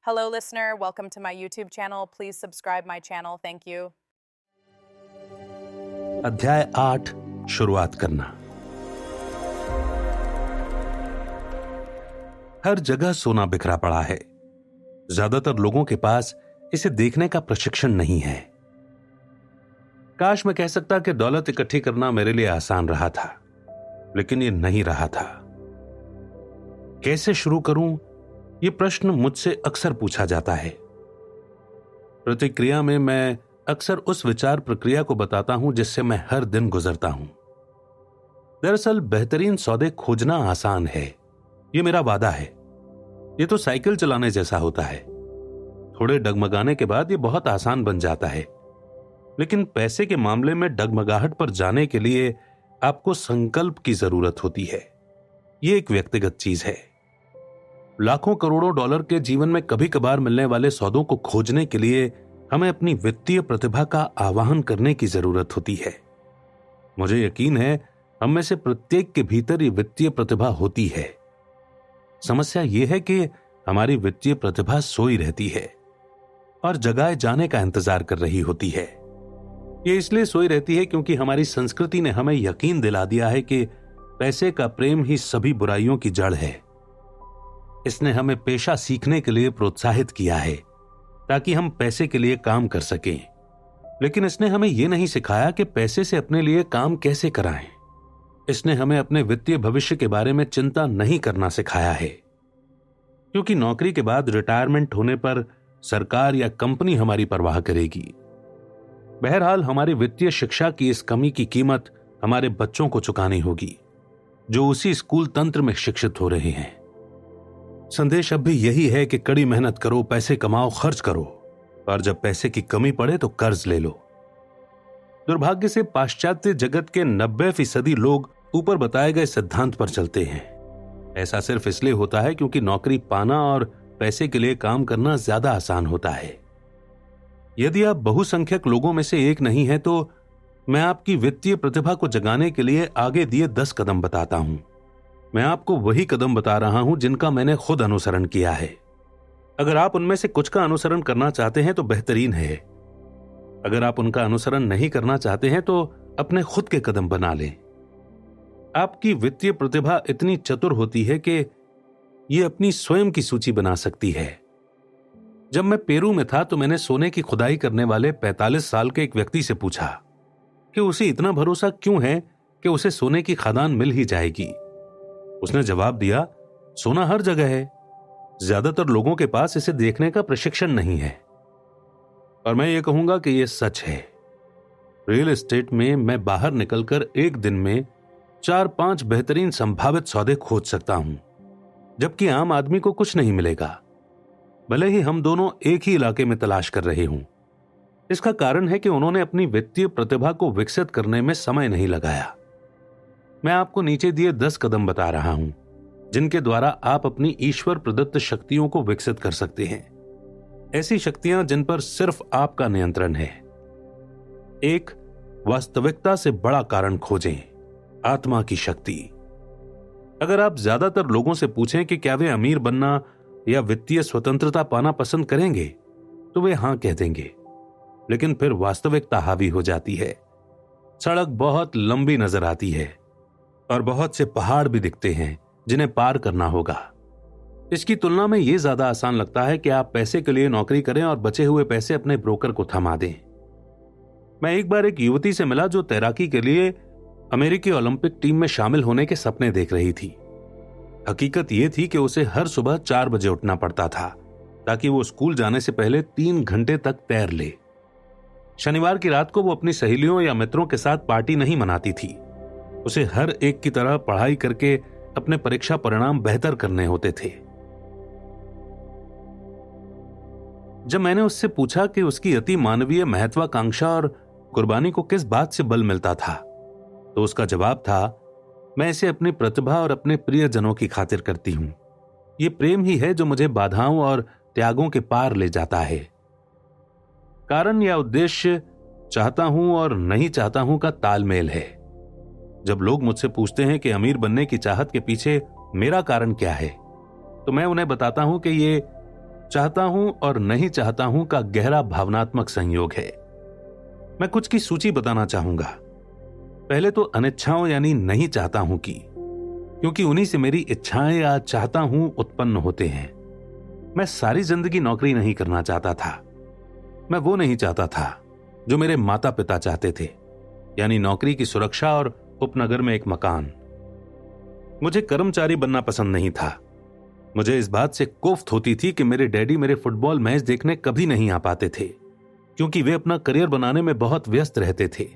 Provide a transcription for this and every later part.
Hello, listener. Welcome to my YouTube channel. Please subscribe my channel. Thank you. अध्याय 8 शुरुआत करना। हर जगह सोना बिखरा पड़ा है। ज्यादातर लोगों के पास इसे देखने का प्रशिक्षण नहीं है। काश मैं कह सकता कि दौलत इकट्ठी करना मेरे लिए आसान रहा था, लेकिन ये नहीं रहा था। कैसे शुरू करूं, यह प्रश्न मुझसे अक्सर पूछा जाता है। प्रतिक्रिया में मैं अक्सर उस विचार प्रक्रिया को बताता हूं जिससे मैं हर दिन गुजरता हूं। दरअसल बेहतरीन सौदे खोजना आसान है, यह मेरा वादा है। यह तो साइकिल चलाने जैसा होता है। थोड़े डगमगाने के बाद यह बहुत आसान बन जाता है, लेकिन पैसे के मामले में डगमगाहट पर जाने के लिए आपको संकल्प की जरूरत होती है। यह एक व्यक्तिगत चीज है। लाखों करोड़ों डॉलर के जीवन में कभी कभार मिलने वाले सौदों को खोजने के लिए हमें अपनी वित्तीय प्रतिभा का आवाहन करने की जरूरत होती है। मुझे यकीन है हम में से प्रत्येक के भीतर ये वित्तीय प्रतिभा होती है। समस्या यह है कि हमारी वित्तीय प्रतिभा सोई रहती है और जगाए जाने का इंतजार कर रही होती है। यह इसलिए सोई रहती है क्योंकि हमारी संस्कृति ने हमें यकीन दिला दिया है कि पैसे का प्रेम ही सभी बुराइयों की जड़ है। इसने हमें पेशा सीखने के लिए प्रोत्साहित किया है ताकि हम पैसे के लिए काम कर सकें, लेकिन इसने हमें यह नहीं सिखाया कि पैसे से अपने लिए काम कैसे कराएं। इसने हमें अपने वित्तीय भविष्य के बारे में चिंता नहीं करना सिखाया है, क्योंकि नौकरी के बाद रिटायरमेंट होने पर सरकार या कंपनी हमारी परवाह करेगी। बहरहाल हमारी वित्तीय शिक्षा की इस कमी की कीमत हमारे बच्चों को चुकानी होगी, जो उसी स्कूल तंत्र में शिक्षित हो रहे हैं। संदेश अब भी यही है कि कड़ी मेहनत करो, पैसे कमाओ, खर्च करो, और जब पैसे की कमी पड़े तो कर्ज ले लो। दुर्भाग्य से पाश्चात्य जगत के 90% लोग ऊपर बताए गए सिद्धांत पर चलते हैं। ऐसा सिर्फ इसलिए होता है क्योंकि नौकरी पाना और पैसे के लिए काम करना ज्यादा आसान होता है। यदि आप बहुसंख्यक लोगों में से एक नहीं है तो मैं आपकी वित्तीय प्रतिभा को जगाने के लिए आगे दिए 10 कदम बताता हूं। मैं आपको वही कदम बता रहा हूं जिनका मैंने खुद अनुसरण किया है। अगर आप उनमें से कुछ का अनुसरण करना चाहते हैं तो बेहतरीन है। अगर आप उनका अनुसरण नहीं करना चाहते हैं तो अपने खुद के कदम बना लें। आपकी वित्तीय प्रतिभा इतनी चतुर होती है कि यह अपनी स्वयं की सूची बना सकती है। जब मैं पेरू में था तो मैंने सोने की खुदाई करने वाले 45 साल के एक व्यक्ति से पूछा कि उसे इतना भरोसा क्यों है कि उसे सोने की खदान मिल ही जाएगी। उसने जवाब दिया, सोना हर जगह है, ज्यादातर लोगों के पास इसे देखने का प्रशिक्षण नहीं है। और मैं ये कहूंगा कि यह सच है। रियल एस्टेट में मैं बाहर निकलकर एक दिन में 4-5 बेहतरीन संभावित सौदे खोज सकता हूं, जबकि आम आदमी को कुछ नहीं मिलेगा, भले ही हम दोनों एक ही इलाके में तलाश कर रहे हों। इसका कारण है कि उन्होंने अपनी वित्तीय प्रतिभा को विकसित करने में समय नहीं लगाया। मैं आपको नीचे दिए 10 कदम बता रहा हूं जिनके द्वारा आप अपनी ईश्वर प्रदत्त शक्तियों को विकसित कर सकते हैं। ऐसी शक्तियां जिन पर सिर्फ आपका नियंत्रण है। 1, वास्तविकता से बड़ा कारण खोजें, आत्मा की शक्ति। अगर आप ज्यादातर लोगों से पूछें कि क्या वे अमीर बनना या वित्तीय स्वतंत्रता पाना पसंद करेंगे तो वे हां कह देंगे, लेकिन फिर वास्तविकता हावी हो जाती है। सड़क बहुत लंबी नजर आती है और बहुत से पहाड़ भी दिखते हैं जिन्हें पार करना होगा। इसकी तुलना में यह ज्यादा आसान लगता है कि आप पैसे के लिए नौकरी करें और बचे हुए पैसे अपने ब्रोकर को थमा दें। मैं एक बार एक युवती से मिला जो तैराकी के लिए अमेरिकी ओलंपिक टीम में शामिल होने के सपने देख रही थी। हकीकत यह थी कि उसे हर सुबह 4 बजे उठना पड़ता था ताकि वो स्कूल जाने से पहले 3 घंटे तक तैर ले। शनिवार की रात को वो अपनी सहेलियों या मित्रों के साथ पार्टी नहीं मनाती थी। उसे हर एक की तरह पढ़ाई करके अपने परीक्षा परिणाम बेहतर करने होते थे। जब मैंने उससे पूछा कि उसकी अति मानवीय महत्वाकांक्षा और कुर्बानी को किस बात से बल मिलता था, तो उसका जवाब था, मैं इसे अपनी प्रतिभा और अपने प्रियजनों की खातिर करती हूं। यह प्रेम ही है जो मुझे बाधाओं और त्यागों के पार ले जाता है। कारण या उद्देश्य चाहता हूं और नहीं चाहता हूं का तालमेल है। जब लोग मुझसे पूछते हैं कि अमीर बनने की चाहत के पीछे मेरा कारण क्या है, तो मैं उन्हें बताता हूं कि ये चाहता हूं और नहीं चाहता हूं का गहरा भावनात्मक संयोग है। मैं कुछ की सूची बताना चाहूंगा। पहले तो अनिच्छाओं यानी नहीं चाहता हूं की, क्योंकि उन्हीं से मेरी इच्छाएं या चाहता हूं उत्पन्न होते हैं। मैं सारी जिंदगी नौकरी नहीं करना चाहता था। मैं वो नहीं चाहता था जो मेरे माता पिता चाहते थे, यानी नौकरी की सुरक्षा और उपनगर में एक मकान। मुझे कर्मचारी बनना पसंद नहीं था। मुझे इस बात से कोफ्त होती थी कि मेरे डैडी मेरे फुटबॉल मैच देखने कभी नहीं आ पाते थे, क्योंकि वे अपना करियर बनाने में बहुत व्यस्त रहते थे।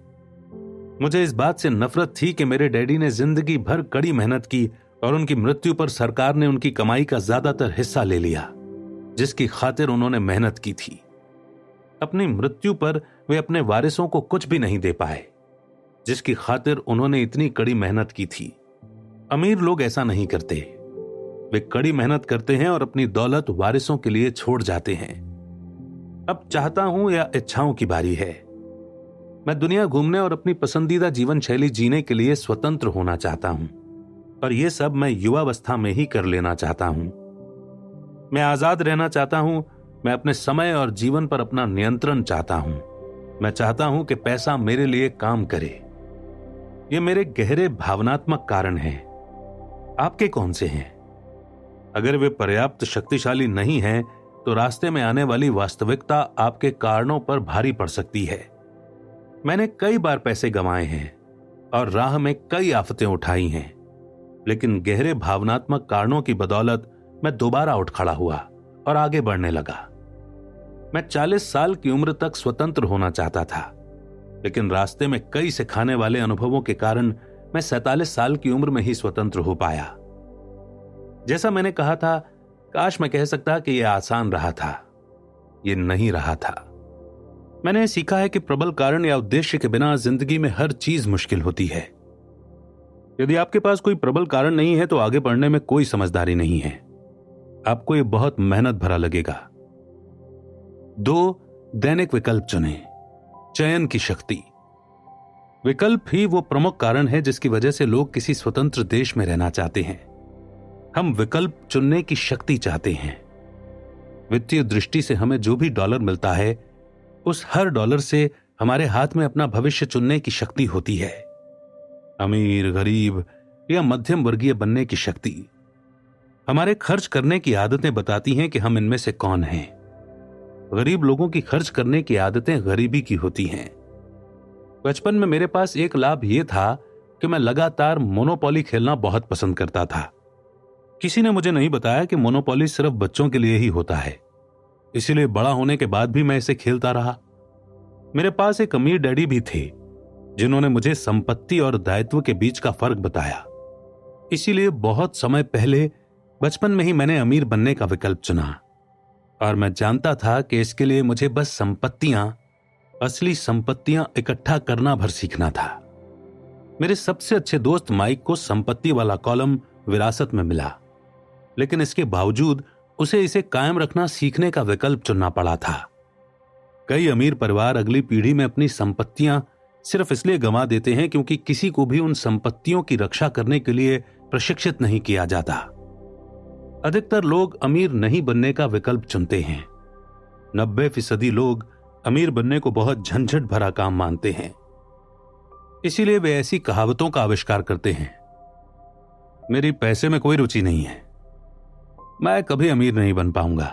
मुझे इस बात से नफरत थी कि मेरे डैडी ने जिंदगी भर कड़ी मेहनत की और उनकी मृत्यु पर सरकार ने उनकी कमाई का ज्यादातर हिस्सा ले लिया, जिसकी खातिर उन्होंने मेहनत की थी। अपनी मृत्यु पर वे अपने वारिसों को कुछ भी नहीं दे पाए, जिसकी खातिर उन्होंने इतनी कड़ी मेहनत की थी। अमीर लोग ऐसा नहीं करते। वे कड़ी मेहनत करते हैं और अपनी दौलत वारिसों के लिए छोड़ जाते हैं। अब चाहता हूं या इच्छाओं की बारी है। मैं दुनिया घूमने और अपनी पसंदीदा जीवन शैली जीने के लिए स्वतंत्र होना चाहता हूं, और यह सब मैं युवावस्था में ही कर लेना चाहता हूं। मैं आजाद रहना चाहता हूं। मैं अपने समय और जीवन पर अपना नियंत्रण चाहता हूं। मैं चाहता हूं कि पैसा मेरे लिए काम करे। ये मेरे गहरे भावनात्मक कारण हैं। आपके कौन से हैं? अगर वे पर्याप्त शक्तिशाली नहीं हैं, तो रास्ते में आने वाली वास्तविकता आपके कारणों पर भारी पड़ सकती है। मैंने कई बार पैसे गंवाए हैं और राह में कई आफतें उठाई हैं, लेकिन गहरे भावनात्मक कारणों की बदौलत मैं दोबारा उठ खड़ा हुआ और आगे बढ़ने लगा। मैं 40 साल की उम्र तक स्वतंत्र होना चाहता था, लेकिन रास्ते में कई सिखाने वाले अनुभवों के कारण मैं 47 साल की उम्र में ही स्वतंत्र हो पाया। जैसा मैंने कहा था, काश मैं कह सकता कि यह आसान रहा था। यह नहीं रहा था। मैंने सीखा है कि प्रबल कारण या उद्देश्य के बिना जिंदगी में हर चीज मुश्किल होती है। यदि आपके पास कोई प्रबल कारण नहीं है, तो आगे बढ़ने में कोई समझदारी नहीं है। आपको यह बहुत मेहनत भरा लगेगा। 2 दैनिक विकल्प चुनें। चयन की शक्ति। विकल्प ही वो प्रमुख कारण है जिसकी वजह से लोग किसी स्वतंत्र देश में रहना चाहते हैं। हम विकल्प चुनने की शक्ति चाहते हैं। वित्तीय दृष्टि से हमें जो भी डॉलर मिलता है, उस हर डॉलर से हमारे हाथ में अपना भविष्य चुनने की शक्ति होती है। अमीर, गरीब या मध्यम वर्गीय बनने की शक्ति। हमारे खर्च करने की आदतें बताती हैं कि हम इनमें से कौन हैं। गरीब लोगों की खर्च करने की आदतें गरीबी की होती हैं। बचपन में मेरे पास एक लाभ यह था कि मैं लगातार मोनोपोली खेलना बहुत पसंद करता था। किसी ने मुझे नहीं बताया कि मोनोपोली सिर्फ बच्चों के लिए ही होता है, इसीलिए बड़ा होने के बाद भी मैं इसे खेलता रहा। मेरे पास एक अमीर डैडी भी थे, जिन्होंने मुझे संपत्ति और दायित्व के बीच का फर्क बताया। इसीलिए बहुत समय पहले बचपन में ही मैंने अमीर बनने का विकल्प चुना, और मैं जानता था कि इसके लिए मुझे बस असली संपत्तियां इकट्ठा करना भर सीखना था। मेरे सबसे अच्छे दोस्त माइक को संपत्ति वाला कॉलम विरासत में मिला, लेकिन इसके बावजूद उसे इसे कायम रखना सीखने का विकल्प चुनना पड़ा था। कई अमीर परिवार अगली पीढ़ी में अपनी संपत्तियां सिर्फ इसलिए गंवा देते हैं क्योंकि किसी को भी उन संपत्तियों की रक्षा करने के लिए प्रशिक्षित नहीं किया जाता। अधिकतर लोग अमीर नहीं बनने का विकल्प चुनते हैं। 90% लोग अमीर बनने को बहुत झंझट भरा काम मानते हैं। इसीलिए वे ऐसी कहावतों का आविष्कार करते हैं। मेरी पैसे में कोई रुचि नहीं है, मैं कभी अमीर नहीं बन पाऊंगा।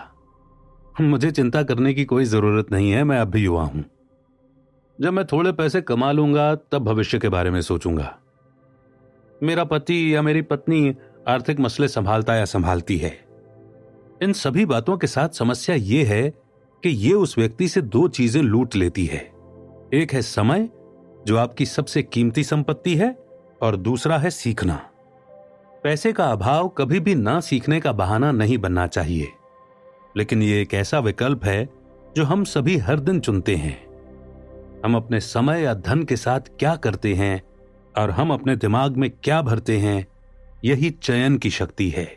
मुझे चिंता करने की कोई जरूरत नहीं है, मैं अब भी युवा हूं। जब मैं थोड़े पैसे कमा लूंगा तब भविष्य के बारे में सोचूंगा। मेरा पति या मेरी पत्नी आर्थिक मसले संभालता या संभालती है। इन सभी बातों के साथ समस्या यह है कि यह उस व्यक्ति से 2 चीजें लूट लेती है। एक है समय, जो आपकी सबसे कीमती संपत्ति है, और दूसरा है सीखना। पैसे का अभाव कभी भी ना सीखने का बहाना नहीं बनना चाहिए, लेकिन यह एक ऐसा विकल्प है जो हम सभी हर दिन चुनते हैं। हम अपने समय या धन के साथ क्या करते हैं और हम अपने दिमाग में क्या भरते हैं, यही चयन की शक्ति है।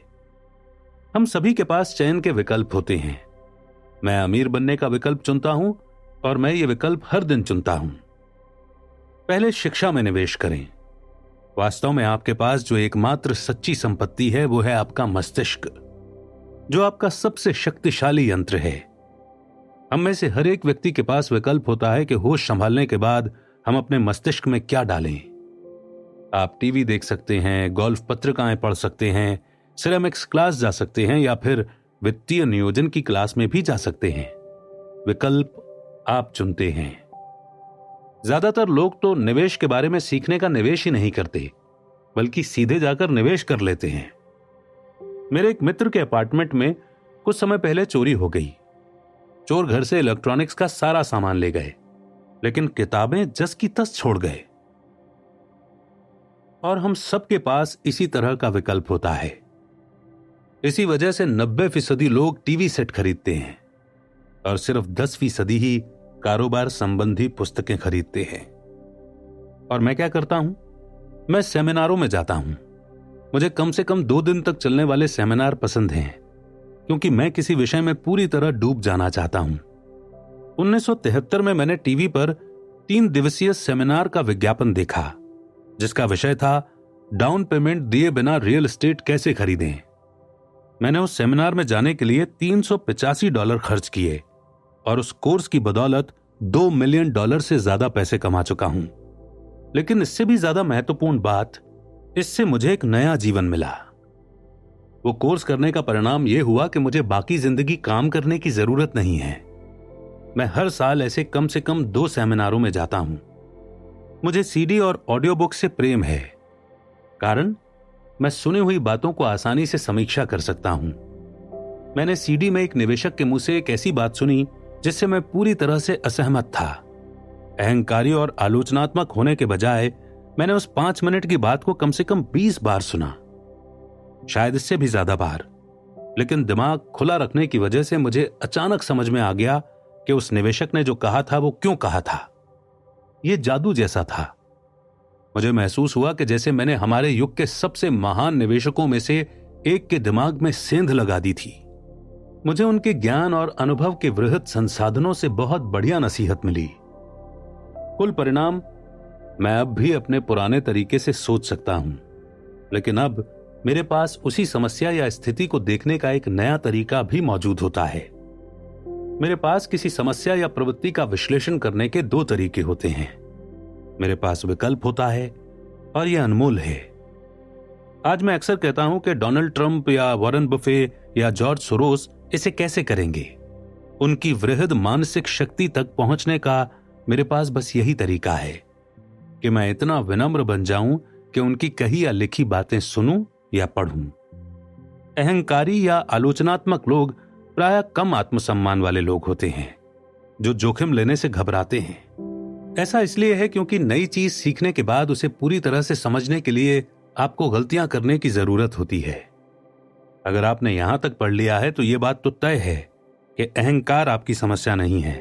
हम सभी के पास चयन के विकल्प होते हैं। मैं अमीर बनने का विकल्प चुनता हूं और मैं ये विकल्प हर दिन चुनता हूं। पहले शिक्षा में निवेश करें। वास्तव में आपके पास जो एकमात्र सच्ची संपत्ति है वो है आपका मस्तिष्क। जो आपका सबसे शक्तिशाली यंत्र है। हम में से हर एक व्यक्ति के पास विकल्प होता है कि होश संभालने के बाद हम अपने मस्तिष्क में क्या डालें। आप टीवी देख सकते हैं, गोल्फ पत्रिकाएं पढ़ सकते हैं, सिरेमिक्स क्लास जा सकते हैं या फिर वित्तीय नियोजन की क्लास में भी जा सकते हैं। विकल्प आप चुनते हैं। ज्यादातर लोग तो निवेश के बारे में सीखने का निवेश ही नहीं करते, बल्कि सीधे जाकर निवेश कर लेते हैं। मेरे एक मित्र के अपार्टमेंट में कुछ समय पहले चोरी हो गई। चोर घर से इलेक्ट्रॉनिक्स का सारा सामान ले गए, लेकिन किताबें जस की तस छोड़ गए। और हम सबके पास इसी तरह का विकल्प होता है। इसी वजह से 90% लोग टीवी सेट खरीदते हैं और सिर्फ 10% ही कारोबार संबंधी पुस्तकें खरीदते हैं। और मैं क्या करता हूं? मैं सेमिनारों में जाता हूं। मुझे कम से कम 2 दिन तक चलने वाले सेमिनार पसंद हैं, क्योंकि मैं किसी विषय में पूरी तरह डूब जाना चाहता हूं। 1973 में मैंने टीवी पर 3 दिवसीय सेमिनार का विज्ञापन देखा, जिसका विषय था डाउन पेमेंट दिए बिना रियल एस्टेट कैसे खरीदें। मैंने उस सेमिनार में जाने के लिए $385 खर्च किए और उस कोर्स की बदौलत $2 मिलियन से ज्यादा पैसे कमा चुका हूं। लेकिन इससे भी ज्यादा महत्वपूर्ण बात, इससे मुझे एक नया जीवन मिला। वो कोर्स करने का परिणाम यह हुआ कि मुझे बाकी जिंदगी काम करने की जरूरत नहीं है। मैं हर साल ऐसे कम से कम 2 सेमिनारों में जाता हूं। मुझे सीडी और ऑडियो बुक से प्रेम है, कारण मैं सुनी हुई बातों को आसानी से समीक्षा कर सकता हूं। मैंने सीडी में एक निवेशक के मुंह से एक ऐसी बात सुनी जिससे मैं पूरी तरह से असहमत था। अहंकारी और आलोचनात्मक होने के बजाय मैंने उस 5 मिनट की बात को कम से कम 20 बार सुना, शायद इससे भी ज्यादा बार। लेकिन दिमाग खुला रखने की वजह से मुझे अचानक समझ में आ गया कि उस निवेशक ने जो कहा था वो क्यों कहा था। यह जादू जैसा था। मुझे महसूस हुआ कि जैसे मैंने हमारे युग के सबसे महान निवेशकों में से एक के दिमाग में सेंध लगा दी थी। मुझे उनके ज्ञान और अनुभव के वृहद संसाधनों से बहुत बढ़िया नसीहत मिली। कुल परिणाम, मैं अब भी अपने पुराने तरीके से सोच सकता हूं, लेकिन अब मेरे पास उसी समस्या या स्थिति को देखने का एक नया तरीका भी मौजूद होता है। मेरे पास किसी समस्या या प्रवृत्ति का विश्लेषण करने के 2 तरीके होते हैं। मेरे पास विकल्प होता है और यह अनमोल है। आज मैं अक्सर कहता हूं कि डोनाल्ड ट्रंप या वॉरेन बफे या जॉर्ज सोरोस इसे कैसे करेंगे। उनकी वृहद मानसिक शक्ति तक पहुंचने का मेरे पास बस यही तरीका है कि मैं इतना विनम्र बन जाऊं कि उनकी कही या लिखी बातें सुनूं या पढ़ूं। अहंकारी या आलोचनात्मक लोग प्रायः कम आत्मसम्मान वाले लोग होते हैं, जो जोखिम लेने से घबराते हैं। ऐसा इसलिए है क्योंकि नई चीज सीखने के बाद उसे पूरी तरह से समझने के लिए आपको गलतियां करने की जरूरत होती है। अगर आपने यहां तक पढ़ लिया है तो यह बात तो तय है कि अहंकार आपकी समस्या नहीं है।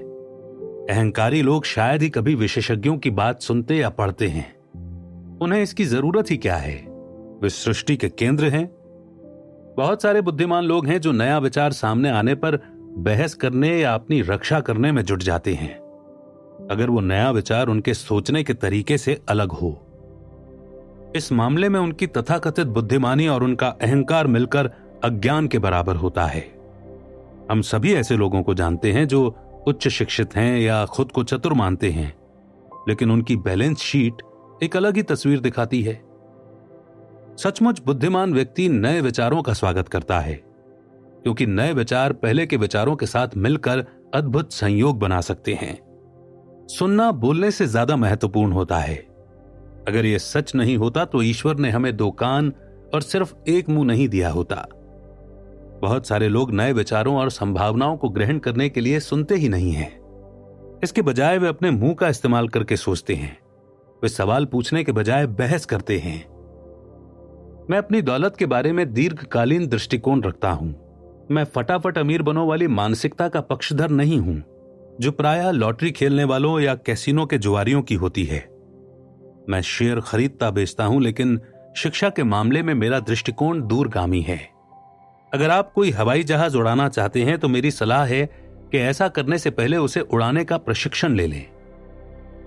अहंकारी लोग शायद ही कभी विशेषज्ञों की बात सुनते या पढ़ते हैं। उन्हें इसकी जरूरत ही क्या है? वे सृष्टि के केंद्र हैं। बहुत सारे बुद्धिमान लोग हैं जो नया विचार सामने आने पर बहस करने या अपनी रक्षा करने में जुट जाते हैं, अगर वो नया विचार उनके सोचने के तरीके से अलग हो। इस मामले में उनकी तथाकथित बुद्धिमानी और उनका अहंकार मिलकर अज्ञान के बराबर होता है। हम सभी ऐसे लोगों को जानते हैं जो उच्च शिक्षित हैं या खुद को चतुर मानते हैं, लेकिन उनकी बैलेंस शीट एक अलग ही तस्वीर दिखाती है। सचमुच बुद्धिमान व्यक्ति नए विचारों का स्वागत करता है, क्योंकि नए विचार पहले के विचारों के साथ मिलकर अद्भुत संयोग बना सकते हैं। सुनना बोलने से ज्यादा महत्वपूर्ण होता है। अगर यह सच नहीं होता तो ईश्वर ने हमें 2 कान और सिर्फ 1 मुंह नहीं दिया होता। बहुत सारे लोग नए विचारों और संभावनाओं को ग्रहण करने के लिए सुनते ही नहीं हैं। इसके बजाय वे अपने मुंह का इस्तेमाल करके सोचते हैं। वे सवाल पूछने के बजाय बहस करते हैं। मैं अपनी दौलत के बारे में दीर्घकालीन दृष्टिकोण रखता हूं। मैं फटाफट अमीर बनो वाली मानसिकता का पक्षधर नहीं हूं, जो प्रायः लॉटरी खेलने वालों या कैसीनो के जुआरियों की होती है। मैं शेयर खरीदता बेचता हूं, लेकिन शिक्षा के मामले में मेरा दृष्टिकोण दूरगामी है। अगर आप कोई हवाई जहाज उड़ाना चाहते हैं तो मेरी सलाह है कि ऐसा करने से पहले उसे उड़ाने का प्रशिक्षण ले लें।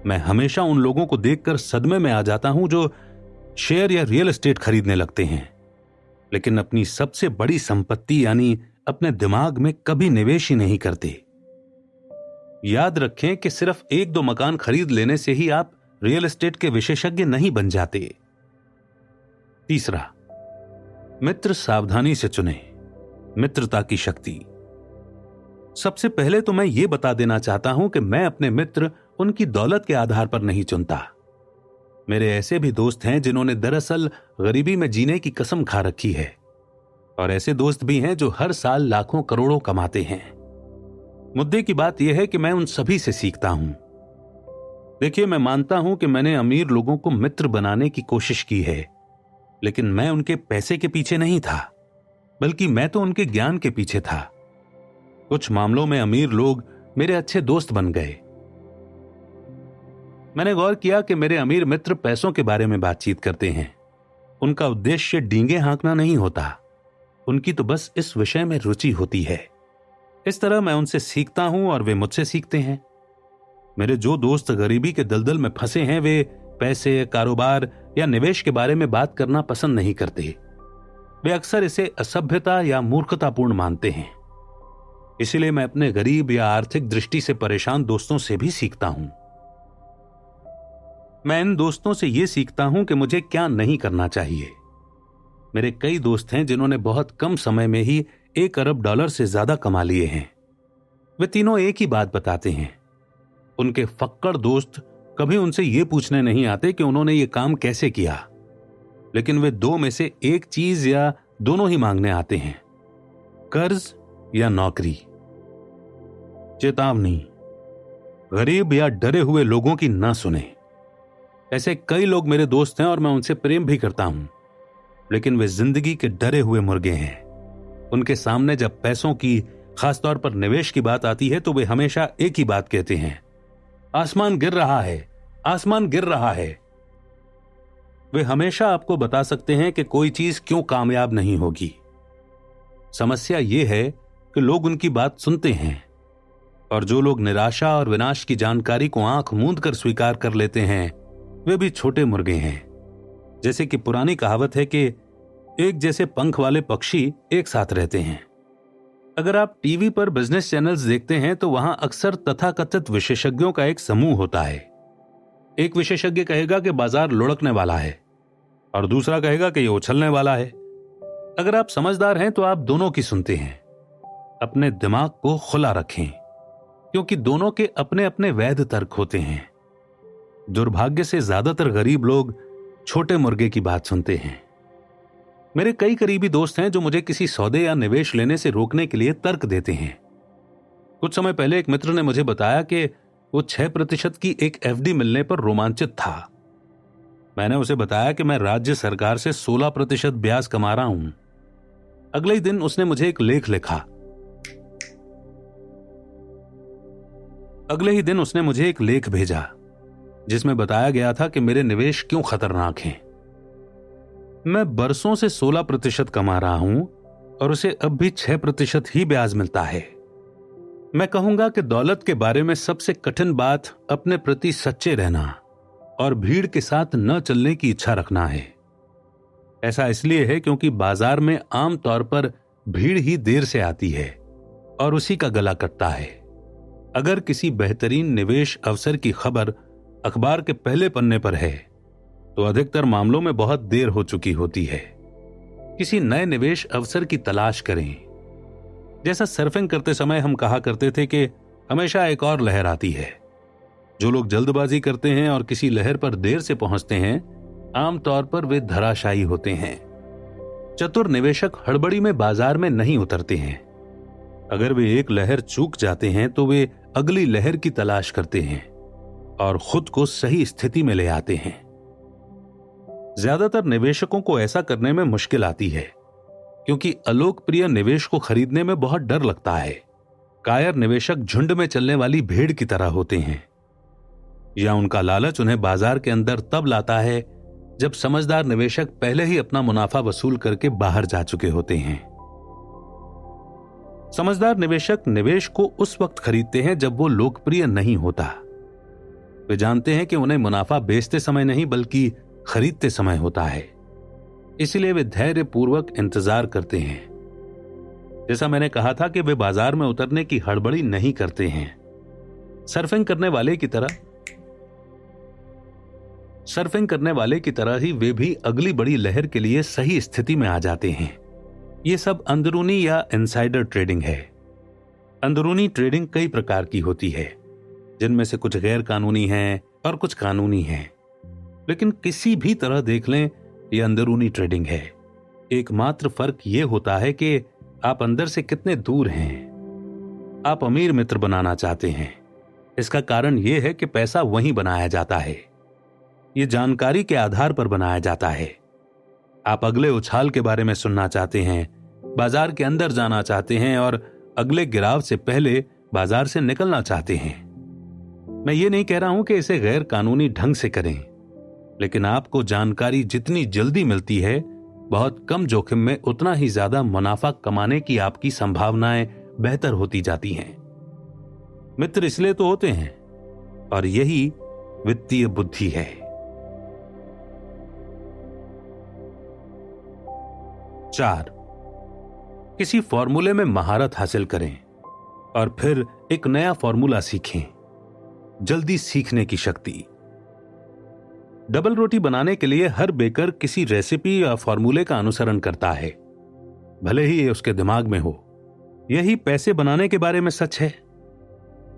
मैं हमेशा उन लोगों को देखकर सदमे में आ जाता हूं जो शेयर या रियल एस्टेट खरीदने लगते हैं, लेकिन अपनी सबसे बड़ी संपत्ति यानी अपने दिमाग में कभी निवेश ही नहीं करते। याद रखें कि सिर्फ एक दो मकान खरीद लेने से ही आप रियल एस्टेट के विशेषज्ञ नहीं बन जाते। तीसरा, मित्र सावधानी से चुनें। मित्रता की शक्ति। सबसे पहले तो मैं यह बता देना चाहता हूं कि मैं अपने मित्र उनकी दौलत के आधार पर नहीं चुनता। मेरे ऐसे भी दोस्त हैं जिन्होंने दरअसल गरीबी में जीने की कसम खा रखी है, और ऐसे दोस्त भी हैं जो हर साल लाखों करोड़ों कमाते हैं। मुद्दे की बात यह है कि मैं उन सभी से सीखता हूं। देखिए, मैं मानता हूं कि मैंने अमीर लोगों को मित्र बनाने की कोशिश की है, लेकिन मैं उनके पैसे के पीछे नहीं था, बल्कि मैं तो उनके ज्ञान के पीछे था। कुछ मामलों में अमीर लोग मेरे अच्छे दोस्त बन गए। मैंने गौर किया कि मेरे अमीर मित्र पैसों के बारे में बातचीत करते हैं। उनका उद्देश्य डींगे हाँकना नहीं होता, उनकी तो बस इस विषय में रुचि होती है। इस तरह मैं उनसे सीखता हूं और वे मुझसे सीखते हैं। मेरे जो दोस्त गरीबी के दलदल में फंसे हैं, वे पैसे, कारोबार या निवेश के बारे में बात करना पसंद नहीं करते। वे अक्सर इसे असभ्यता या मूर्खतापूर्ण मानते हैं। इसलिए मैं अपने गरीब या आर्थिक दृष्टि से परेशान दोस्तों से भी सीखता हूं। मैं इन दोस्तों से यह सीखता हूं कि मुझे क्या नहीं करना चाहिए। मेरे कई दोस्त हैं जिन्होंने बहुत कम समय में ही $1 अरब से ज्यादा कमा लिए हैं। वे तीनों एक ही बात बताते हैं। उनके फक्कड़ दोस्त कभी उनसे यह पूछने नहीं आते कि उन्होंने ये काम कैसे किया, लेकिन वे दो में से एक चीज या दोनों ही मांगने आते हैं, कर्ज या नौकरी। चेतावनी, गरीब या डरे हुए लोगों की ना सुने। ऐसे कई लोग मेरे दोस्त हैं और मैं उनसे प्रेम भी करता हूं, लेकिन वे जिंदगी के डरे हुए मुर्गे हैं। उनके सामने जब पैसों की, खासतौर पर निवेश की बात आती है, तो वे हमेशा एक ही बात कहते हैं, आसमान गिर रहा है, आसमान गिर रहा है। वे हमेशा आपको बता सकते हैं कि कोई चीज क्यों कामयाब नहीं होगी। समस्या यह है कि लोग उनकी बात सुनते हैं, और जो लोग निराशा और विनाश की जानकारी को आंख मूंद कर स्वीकार कर लेते हैं, वे भी छोटे मुर्गे हैं। जैसे कि पुरानी कहावत है कि एक जैसे पंख वाले पक्षी एक साथ रहते हैं। अगर आप टीवी पर बिजनेस चैनल्स देखते हैं तो वहां अक्सर तथाकथित विशेषज्ञों का एक समूह होता है। एक विशेषज्ञ कहेगा कि बाजार लुढ़कने वाला है, और दूसरा कहेगा कि यह उछलने वाला है। अगर आप समझदार हैं तो आप दोनों की सुनते हैं। अपने दिमाग को खुला रखें, क्योंकि दोनों के अपने अपने वैध तर्क होते हैं। दुर्भाग्य से ज्यादातर गरीब लोग छोटे मुर्गे की बात सुनते हैं। मेरे कई करीबी दोस्त हैं जो मुझे किसी सौदे या निवेश लेने से रोकने के लिए तर्क देते हैं। कुछ समय पहले एक मित्र ने मुझे बताया कि वो 6% की एक एफडी मिलने पर रोमांचित था। मैंने उसे बताया कि मैं राज्य सरकार से 16% ब्याज कमा रहा हूं। अगले ही दिन उसने मुझे एक लेख लिखा। अगले ही दिन उसने मुझे एक लेख भेजा जिसमें बताया गया था कि मेरे निवेश क्यों खतरनाक हैं। मैं बरसों से 16% कमा रहा हूं और उसे अब भी 6% ही ब्याज मिलता है। मैं कहूंगा कि दौलत के बारे में सबसे कठिन बात अपने प्रति सच्चे रहना और भीड़ के साथ न चलने की इच्छा रखना है। ऐसा इसलिए है क्योंकि बाजार में आम तौर पर भीड़ ही देर से आती है और उसी का गला कटता है। अगर किसी बेहतरीन निवेश अवसर की खबर अखबार के पहले पन्ने पर है तो अधिकतर मामलों में बहुत देर हो चुकी होती है। किसी नए निवेश अवसर की तलाश करें। जैसा सर्फिंग करते समय हम कहा करते थे कि हमेशा एक और लहर आती है। जो लोग जल्दबाजी करते हैं और किसी लहर पर देर से पहुंचते हैं, आमतौर पर वे धराशायी होते हैं। चतुर निवेशक हड़बड़ी में बाजार में नहीं उतरते हैं। अगर वे एक लहर चूक जाते हैं तो वे अगली लहर की तलाश करते हैं और खुद को सही स्थिति में ले आते हैं। ज्यादातर निवेशकों को ऐसा करने में मुश्किल आती है क्योंकि अलोकप्रिय निवेश को खरीदने में बहुत डर लगता है। कायर निवेशक झुंड में चलने वाली भेड़ की तरह होते हैं, या उनका लालच उन्हें बाजार के अंदर तब लाता है जब समझदार निवेशक पहले ही अपना मुनाफा वसूल करके बाहर जा चुके होते हैं। समझदार निवेशक निवेश को उस वक्त खरीदते हैं जब वो लोकप्रिय नहीं होता। वे जानते हैं कि उन्हें मुनाफा बेचते समय नहीं बल्कि खरीदते समय होता है, इसलिए वे धैर्यपूर्वक इंतजार करते हैं। जैसा मैंने कहा था कि वे बाजार में उतरने की हड़बड़ी नहीं करते हैं। सर्फिंग करने वाले की तरह ही वे भी अगली बड़ी लहर के लिए सही स्थिति में आ जाते हैं। ये सब अंदरूनी या इनसाइडर ट्रेडिंग है। अंदरूनी ट्रेडिंग कई प्रकार की होती है, जिनमें से कुछ गैर कानूनी हैं और कुछ कानूनी हैं, लेकिन किसी भी तरह देख लें, यह अंदरूनी ट्रेडिंग है। एकमात्र फर्क यह होता है कि आप अंदर से कितने दूर हैं। आप अमीर मित्र बनाना चाहते हैं। इसका कारण यह है कि पैसा वहीं बनाया जाता है। यह जानकारी के आधार पर बनाया जाता है। आप अगले उछाल के बारे में सुनना चाहते हैं, बाजार के अंदर जाना चाहते हैं और अगले गिराव से पहले बाजार से निकलना चाहते हैं। मैं ये नहीं कह रहा हूं कि इसे गैर कानूनी ढंग से करें, लेकिन आपको जानकारी जितनी जल्दी मिलती है, बहुत कम जोखिम में उतना ही ज्यादा मुनाफा कमाने की आपकी संभावनाएं बेहतर होती जाती हैं। मित्र इसलिए तो होते हैं, और यही वित्तीय बुद्धि है। 4, किसी फॉर्मूले में महारत हासिल करें और फिर एक नया फॉर्मूला सीखें। जल्दी सीखने की शक्ति। डबल रोटी बनाने के लिए हर बेकर किसी रेसिपी या फॉर्मूले का अनुसरण करता है, भले ही ये उसके दिमाग में हो। यही पैसे बनाने के बारे में सच है।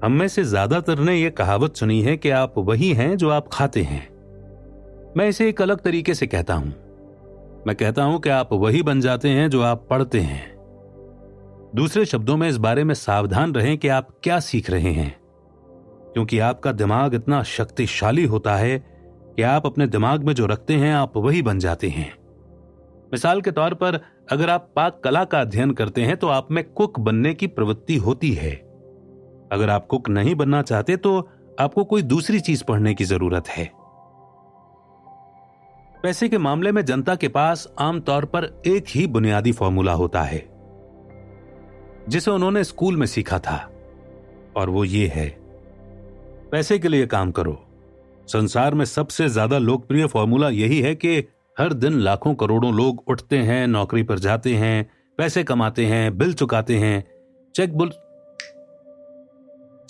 हम में से ज्यादातर ने यह कहावत सुनी है कि आप वही हैं जो आप खाते हैं। मैं इसे एक अलग तरीके से कहता हूं। मैं कहता हूं कि आप वही बन जाते हैं जो आप पढ़ते हैं। दूसरे शब्दों में, इस बारे में सावधान रहें कि आप क्या सीख रहे हैं, क्योंकि आपका दिमाग इतना शक्तिशाली होता है कि आप अपने दिमाग में जो रखते हैं, आप वही बन जाते हैं। मिसाल के तौर पर, अगर आप पाक कला का अध्ययन करते हैं तो आप में कुक बनने की प्रवृत्ति होती है। अगर आप कुक नहीं बनना चाहते तो आपको कोई दूसरी चीज पढ़ने की जरूरत है। पैसे के मामले में जनता के पास आमतौर पर एक ही बुनियादी फॉर्मूला होता है, जिसे उन्होंने स्कूल में सीखा था, और वो ये है: पैसे के लिए काम करो। संसार में सबसे ज्यादा लोकप्रिय फॉर्मूला यही है कि हर दिन लाखों करोड़ों लोग उठते हैं, नौकरी पर जाते हैं, पैसे कमाते हैं, बिल चुकाते हैं,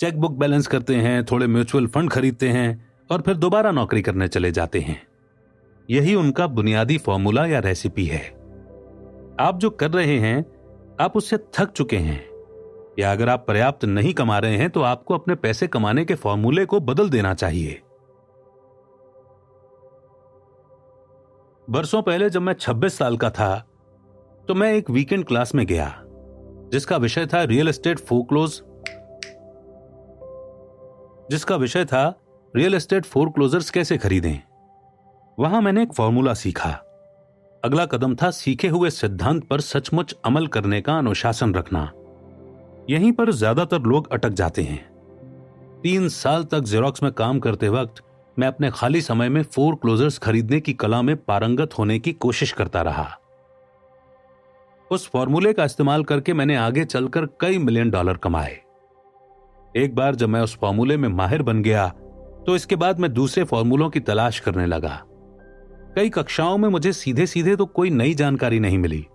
चेकबुक बैलेंस करते हैं, थोड़े म्यूचुअल फंड खरीदते हैं और फिर दोबारा नौकरी करने चले जाते हैं। यही उनका बुनियादी फॉर्मूला या रेसिपी है। आप जो कर रहे हैं, आप उससे थक चुके हैं, या अगर आप पर्याप्त नहीं कमा रहे हैं तो आपको अपने पैसे कमाने के फॉर्मूले को बदल देना चाहिए। बरसों पहले जब मैं 26 साल का था तो मैं एक वीकेंड क्लास में गया, जिसका विषय था रियल एस्टेट फोरक्लोजर्स कैसे खरीदें। वहां मैंने एक फॉर्मूला सीखा। अगला कदम था सीखे हुए सिद्धांत पर सचमुच अमल करने का अनुशासन रखना। यहीं पर ज्यादातर लोग अटक जाते हैं। 3 साल तक जेरोक्स में काम करते वक्त मैं अपने खाली समय में फोरक्लोजर्स खरीदने की कला में पारंगत होने की कोशिश करता रहा। उस फॉर्मूले का इस्तेमाल करके मैंने आगे चलकर कई $1 मिलियन कमाए। एक बार जब मैं उस फॉर्मूले में माहिर बन गया तो इसके बाद मैं दूसरे फॉर्मूलों की तलाश करने लगा। कई कक्षाओं में मुझे सीधे सीधे तो कोई नई जानकारी नहीं मिली,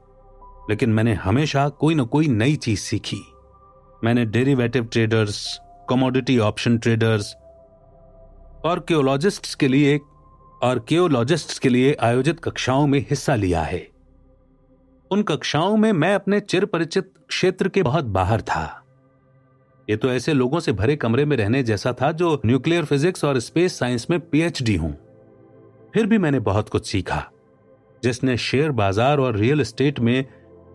लेकिन मैंने हमेशा कोई न कोई नई चीज सीखी। मैंने derivative traders, commodity option traders और आर्कियोलॉजिस्ट्स के लिए आयोजित कक्षाओं में हिस्सा लिया है। उन कक्षाओं में मैं अपने चिर परिचित क्षेत्र के बहुत बाहर था। ये तो ऐसे लोगों से भरे कमरे में रहने जैसा था जो न्यूक्लियर फिजिक्स और स्पेस साइंस में पीएचडी हों। फिर भी मैंने बहुत कुछ सीखा, जिसने शेयर बाजार और रियल एस्टेट में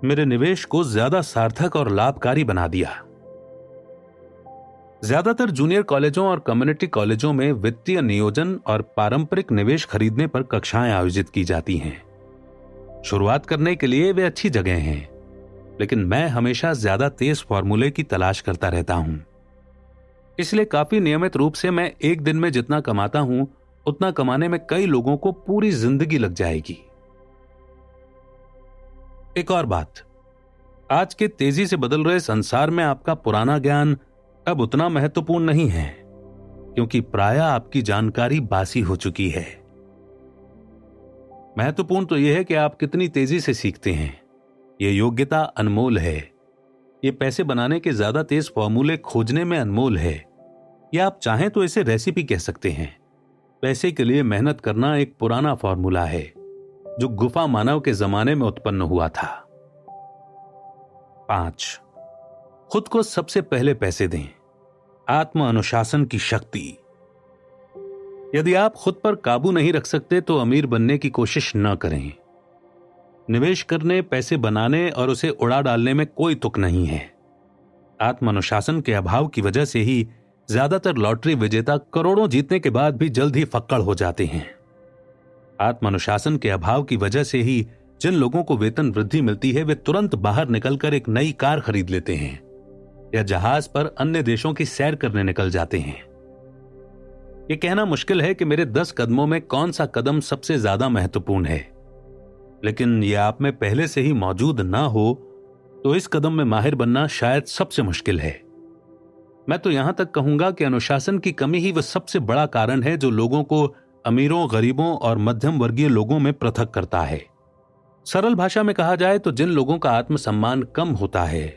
मेरे निवेश को ज्यादा सार्थक और लाभकारी बना दिया। ज्यादातर जूनियर कॉलेजों और कम्युनिटी कॉलेजों में वित्तीय नियोजन और पारंपरिक निवेश खरीदने पर कक्षाएं आयोजित की जाती हैं। शुरुआत करने के लिए वे अच्छी जगह हैं, लेकिन मैं हमेशा ज्यादा तेज फॉर्मूले की तलाश करता रहता हूं। इसलिए काफी नियमित रूप से मैं एक दिन में जितना कमाता हूं, उतना कमाने में कई लोगों को पूरी जिंदगी लग जाएगी। एक और बात, आज के तेजी से बदल रहे संसार में आपका पुराना ज्ञान अब उतना महत्वपूर्ण नहीं है, क्योंकि प्रायः आपकी जानकारी बासी हो चुकी है। महत्वपूर्ण तो यह है कि आप कितनी तेजी से सीखते हैं। यह योग्यता अनमोल है, ये पैसे बनाने के ज्यादा तेज फॉर्मूले खोजने में अनमोल है, या आप चाहें तो इसे रेसिपी कह सकते हैं। पैसे के लिए मेहनत करना एक पुराना फॉर्मूला है जो गुफा मानव के जमाने में उत्पन्न हुआ था। 5. खुद को सबसे पहले पैसे दें। आत्म अनुशासन की शक्ति। यदि आप खुद पर काबू नहीं रख सकते तो अमीर बनने की कोशिश न करें। निवेश करने, पैसे बनाने और उसे उड़ा डालने में कोई तुक नहीं है। आत्म अनुशासन के अभाव की वजह से ही ज्यादातर लॉटरी विजेता करोड़ों जीतने के बाद भी जल्द ही फक्कड़ हो जाते हैं। आत्म अनुशासन के अभाव की वजह से ही जिन लोगों को वेतन वृद्धि मिलती है वे तुरंत बाहर निकलकर एक नई कार खरीद लेते हैं या जहाज पर अन्य देशों की सैर करने निकल जाते हैं। यह कहना मुश्किल है कि मेरे 10 कदमों में कौन सा कदम सबसे ज्यादा महत्वपूर्ण है, लेकिन यह आप में पहले से ही मौजूद ना हो तो इस कदम में माहिर बनना शायद सबसे मुश्किल है। मैं तो यहां तक कहूंगा कि अनुशासन की कमी ही वह सबसे बड़ा कारण है जो लोगों को अमीरों, गरीबों और मध्यम वर्गीय लोगों में पृथक करता है। सरल भाषा में कहा जाए तो जिन लोगों का आत्मसम्मान कम होता है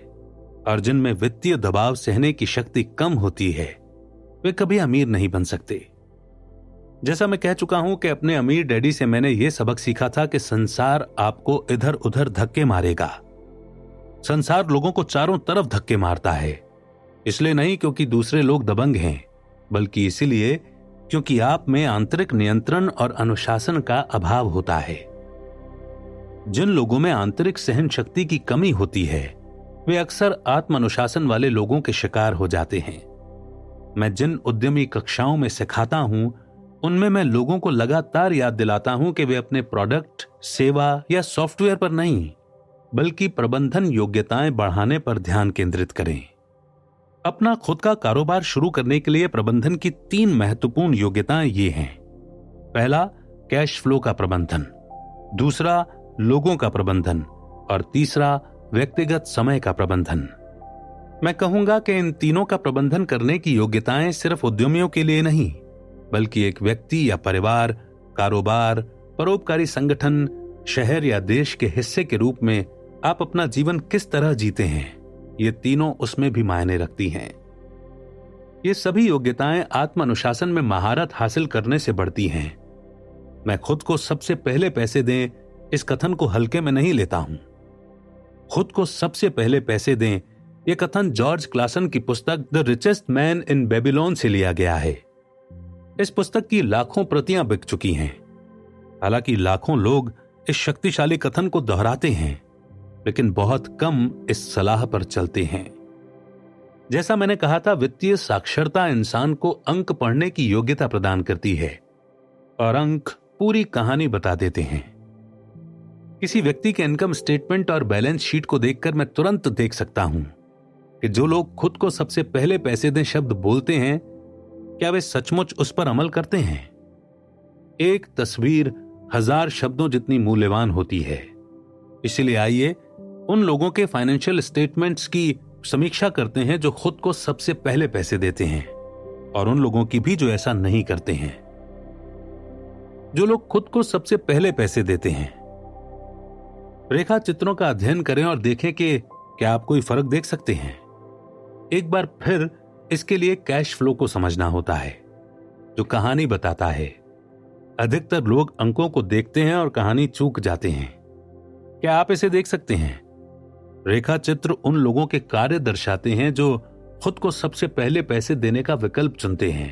और जिनमें वित्तीय दबाव सहने की शक्ति कम होती है वे कभी अमीर नहीं बन सकते। जैसा मैं कह चुका हूं कि अपने अमीर डैडी से मैंने यह सबक सीखा था कि संसार आपको इधर उधर धक्के मारेगा। संसार लोगों को चारों तरफ धक्के मारता है, इसलिए नहीं क्योंकि दूसरे लोग दबंग हैं, बल्कि इसलिए क्योंकि आप में आंतरिक नियंत्रण और अनुशासन का अभाव होता है। जिन लोगों में आंतरिक सहन शक्ति की कमी होती है वे अक्सर आत्म अनुशासन वाले लोगों के शिकार हो जाते हैं। मैं जिन उद्यमी कक्षाओं में सिखाता हूं उनमें मैं लोगों को लगातार याद दिलाता हूं कि वे अपने प्रोडक्ट, सेवा या सॉफ्टवेयर पर नहीं बल्कि प्रबंधन योग्यताएं बढ़ाने पर ध्यान केंद्रित करें। अपना खुद का कारोबार शुरू करने के लिए प्रबंधन की 3 महत्वपूर्ण योग्यताएं ये हैं। पहला, कैश फ्लो का प्रबंधन। दूसरा, लोगों का प्रबंधन। और तीसरा, व्यक्तिगत समय का प्रबंधन। मैं कहूंगा कि इन तीनों का प्रबंधन करने की योग्यताएं सिर्फ उद्यमियों के लिए नहीं बल्कि एक व्यक्ति या परिवार, कारोबार, परोपकारी संगठन, शहर या देश के हिस्से के रूप में आप अपना जीवन किस तरह जीते हैं, ये तीनों उसमें भी मायने रखती हैं। ये सभी योग्यताएं आत्म अनुशासन में महारत हासिल करने से बढ़ती हैं। मैं खुद को सबसे पहले पैसे दें इस कथन को हल्के में नहीं लेता हूं। खुद को सबसे पहले पैसे दें यह कथन जॉर्ज क्लासन की पुस्तक the richest man in Babylon से लिया गया है। इस पुस्तक की लाखों प्रतियां बिक चुकी हैं। हालांकि लाखों लोग इस शक्तिशाली कथन को दोहराते हैं, लेकिन बहुत कम इस सलाह पर चलते हैं। जैसा मैंने कहा था, वित्तीय साक्षरता इंसान को अंक पढ़ने की योग्यता प्रदान करती है और अंक पूरी कहानी बता देते हैं। किसी व्यक्ति के इनकम स्टेटमेंट और बैलेंस शीट को देखकर मैं तुरंत देख सकता हूं कि जो लोग खुद को सबसे पहले पैसे दें शब्द बोलते हैं, क्या वे सचमुच उस पर अमल करते हैं? एक तस्वीर 1000 शब्दों जितनी मूल्यवान होती है। इसलिए आइए उन लोगों के फाइनेंशियल स्टेटमेंट्स की समीक्षा करते हैं जो खुद को सबसे पहले पैसे देते हैं और उन लोगों की भी जो ऐसा नहीं करते हैं। जो लोग खुद को सबसे पहले पैसे देते हैं, रेखा चित्रों का अध्ययन करें और देखें कि क्या आप कोई फर्क देख सकते हैं। एक बार फिर इसके लिए कैश फ्लो को समझना होता है जो कहानी बताता है। अधिकतर लोग अंकों को देखते हैं और कहानी चूक जाते हैं। क्या आप इसे देख सकते हैं? रेखा चित्र उन लोगों के कार्य दर्शाते हैं जो खुद को सबसे पहले पैसे देने का विकल्प चुनते हैं।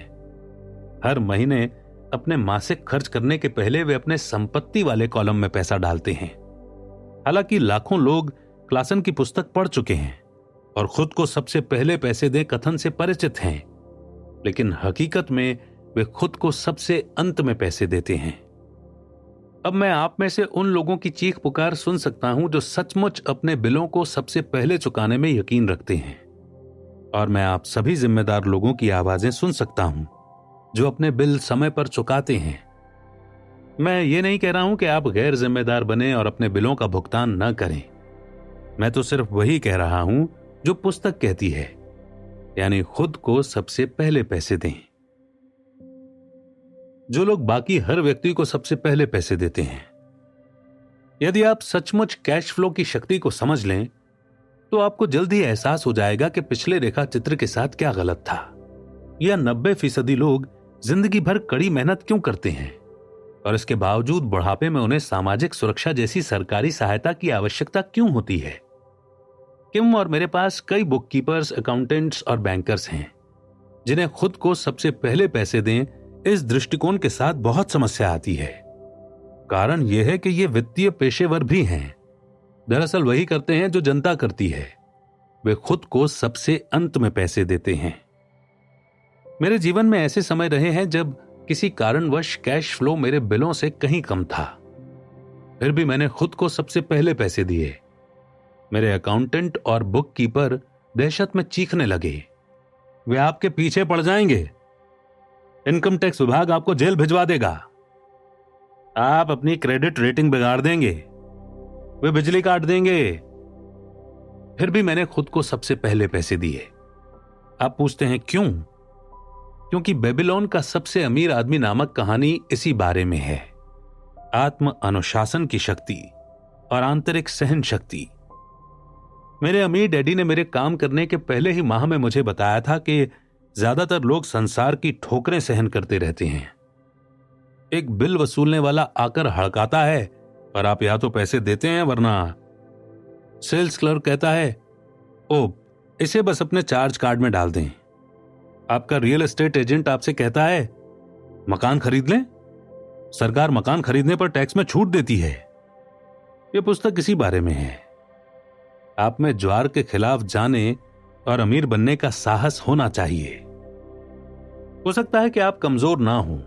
हर महीने अपने मासिक खर्च करने के पहले वे अपने संपत्ति वाले कॉलम में पैसा डालते हैं। हालांकि लाखों लोग क्लासन की पुस्तक पढ़ चुके हैं और खुद को सबसे पहले पैसे दें कथन से परिचित हैं, लेकिन हकीकत में वे खुद को सबसे अंत में पैसे देते हैं। अब मैं आप में से उन लोगों की चीख पुकार सुन सकता हूं जो सचमुच अपने बिलों को सबसे पहले चुकाने में यकीन रखते हैं, और मैं आप सभी जिम्मेदार लोगों की आवाजें सुन सकता हूं जो अपने बिल समय पर चुकाते हैं। मैं ये नहीं कह रहा हूं कि आप गैर जिम्मेदार बने और अपने बिलों का भुगतान न करें। मैं तो सिर्फ वही कह रहा हूं जो पुस्तक कहती है, यानी खुद को सबसे पहले पैसे दें। जो लोग बाकी हर व्यक्ति को सबसे पहले पैसे देते हैं। यदि आप सचमुच कैश फ्लो की शक्ति को समझ लें तो आपको जल्द ही एहसास हो जाएगा कि पिछले रेखा चित्र के साथ क्या गलत था। यह 90% लोग जिंदगी भर कड़ी मेहनत क्यों करते हैं और इसके बावजूद बुढ़ापे में उन्हें सामाजिक सुरक्षा जैसी सरकारी सहायता की आवश्यकता क्यों होती है। किम और मेरे पास कई बुक कीपर्स, अकाउंटेंट्स और बैंकर्स हैं जिन्हें खुद को सबसे पहले पैसे दें इस दृष्टिकोण के साथ बहुत समस्या आती है। कारण यह है कि ये वित्तीय पेशेवर भी हैं। दरअसल वही करते हैं जो जनता करती है, वे खुद को सबसे अंत में पैसे देते हैं। मेरे जीवन में ऐसे समय रहे हैं जब किसी कारणवश कैश फ्लो मेरे बिलों से कहीं कम था, फिर भी मैंने खुद को सबसे पहले पैसे दिए। मेरे अकाउंटेंट और बुक कीपर दहशत में चीखने लगे, वे आपके पीछे पड़ जाएंगे, इनकम टैक्स विभाग आपको जेल भिजवा देगा, आप अपनी क्रेडिट रेटिंग बिगाड़ देंगे, वे बिजली काट देंगे। फिर भी मैंने खुद को सबसे पहले पैसे दिए। आप पूछते हैं क्यों? क्योंकि बेबीलोन का सबसे अमीर आदमी नामक कहानी इसी बारे में है। आत्म अनुशासन की शक्ति और आंतरिक सहन शक्ति। मेरे अमीर डैडी ने मेरे काम करने के पहले ही माह में मुझे बताया था कि ज्यादातर लोग संसार की ठोकरें सहन करते रहते हैं। एक बिल वसूलने वाला आकर हड़काता है और आप या तो पैसे देते हैं वरना सेल्स क्लर्क कहता है, ओ इसे बस अपने चार्ज कार्ड में डाल दें। आपका रियल एस्टेट एजेंट आपसे कहता है, मकान खरीद लें, सरकार मकान खरीदने पर टैक्स में छूट देती है। यह पुस्तक इसी बारे में है। आप में ज्वार के खिलाफ जाने और अमीर बनने का साहस होना चाहिए। हो सकता है कि आप कमजोर ना हो,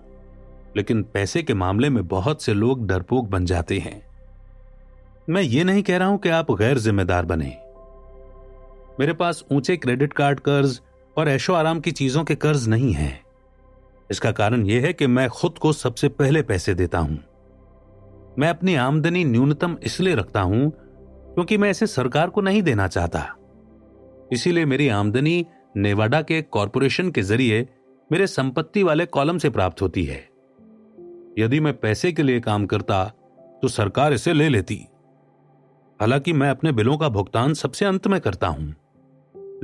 लेकिन पैसे के मामले में बहुत से लोग डरपोक बन जाते हैं। मैं ये नहीं कह रहा हूं कि आप गैर जिम्मेदार बने। मेरे पास ऊंचे क्रेडिट कार्ड कर्ज और ऐशो आराम की चीजों के कर्ज नहीं हैं। इसका कारण यह है कि मैं खुद को सबसे पहले पैसे देता हूं। मैं अपनी आमदनी न्यूनतम इसलिए रखता हूं क्योंकि मैं इसे सरकार को नहीं देना चाहता। इसीलिए मेरी आमदनी नेवाडा के कॉरपोरेशन के जरिए मेरे संपत्ति वाले कॉलम से प्राप्त होती है। यदि मैं पैसे के लिए काम करता तो सरकार इसे ले लेती। हालांकि मैं अपने बिलों का भुगतान सबसे अंत में करता हूं,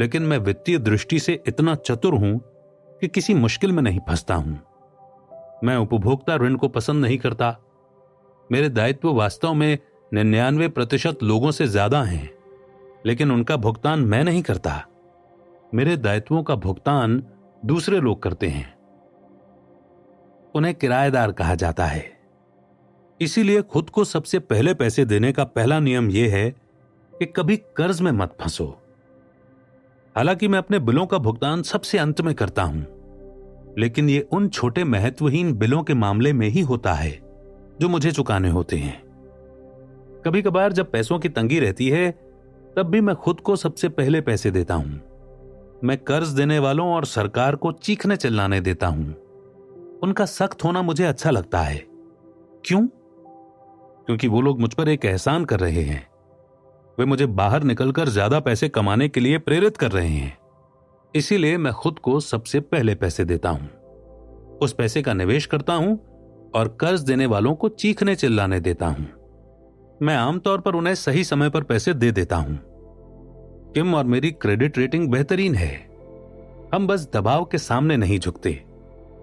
लेकिन मैं वित्तीय दृष्टि से इतना चतुर हूं कि किसी मुश्किल में नहीं फंसता हूं। मैं उपभोक्ता ऋण को पसंद नहीं करता। मेरे दायित्व वास्तव में 99% लोगों से ज्यादा हैं, लेकिन उनका भुगतान मैं नहीं करता। मेरे दायित्वों का भुगतान दूसरे लोग करते हैं। उन्हें किराएदार कहा जाता है। इसीलिए खुद को सबसे पहले पैसे देने का पहला नियम यह है कि कभी कर्ज में मत फंसो। हालांकि मैं अपने बिलों का भुगतान सबसे अंत में करता हूं, लेकिन यह उन छोटे महत्वहीन बिलों के मामले में ही होता है जो मुझे चुकाने होते हैं। कभी कभार जब पैसों की तंगी रहती है, तब भी मैं खुद को सबसे पहले पैसे देता हूं। मैं कर्ज देने वालों और सरकार को चीखने चिल्लाने देता हूं। उनका सख्त होना मुझे अच्छा लगता है। क्यों? क्योंकि वो लोग मुझ पर एक एहसान कर रहे हैं। वे मुझे बाहर निकलकर ज्यादा पैसे कमाने के लिए प्रेरित कर रहे हैं। इसीलिए मैं खुद को सबसे पहले पैसे देता हूं, उस पैसे का निवेश करता हूं और कर्ज देने वालों को चीखने चिल्लाने देता हूं। मैं आमतौर पर उन्हें सही समय पर पैसे दे देता हूं। किम और मेरी क्रेडिट रेटिंग बेहतरीन है। हम बस दबाव के सामने नहीं झुकते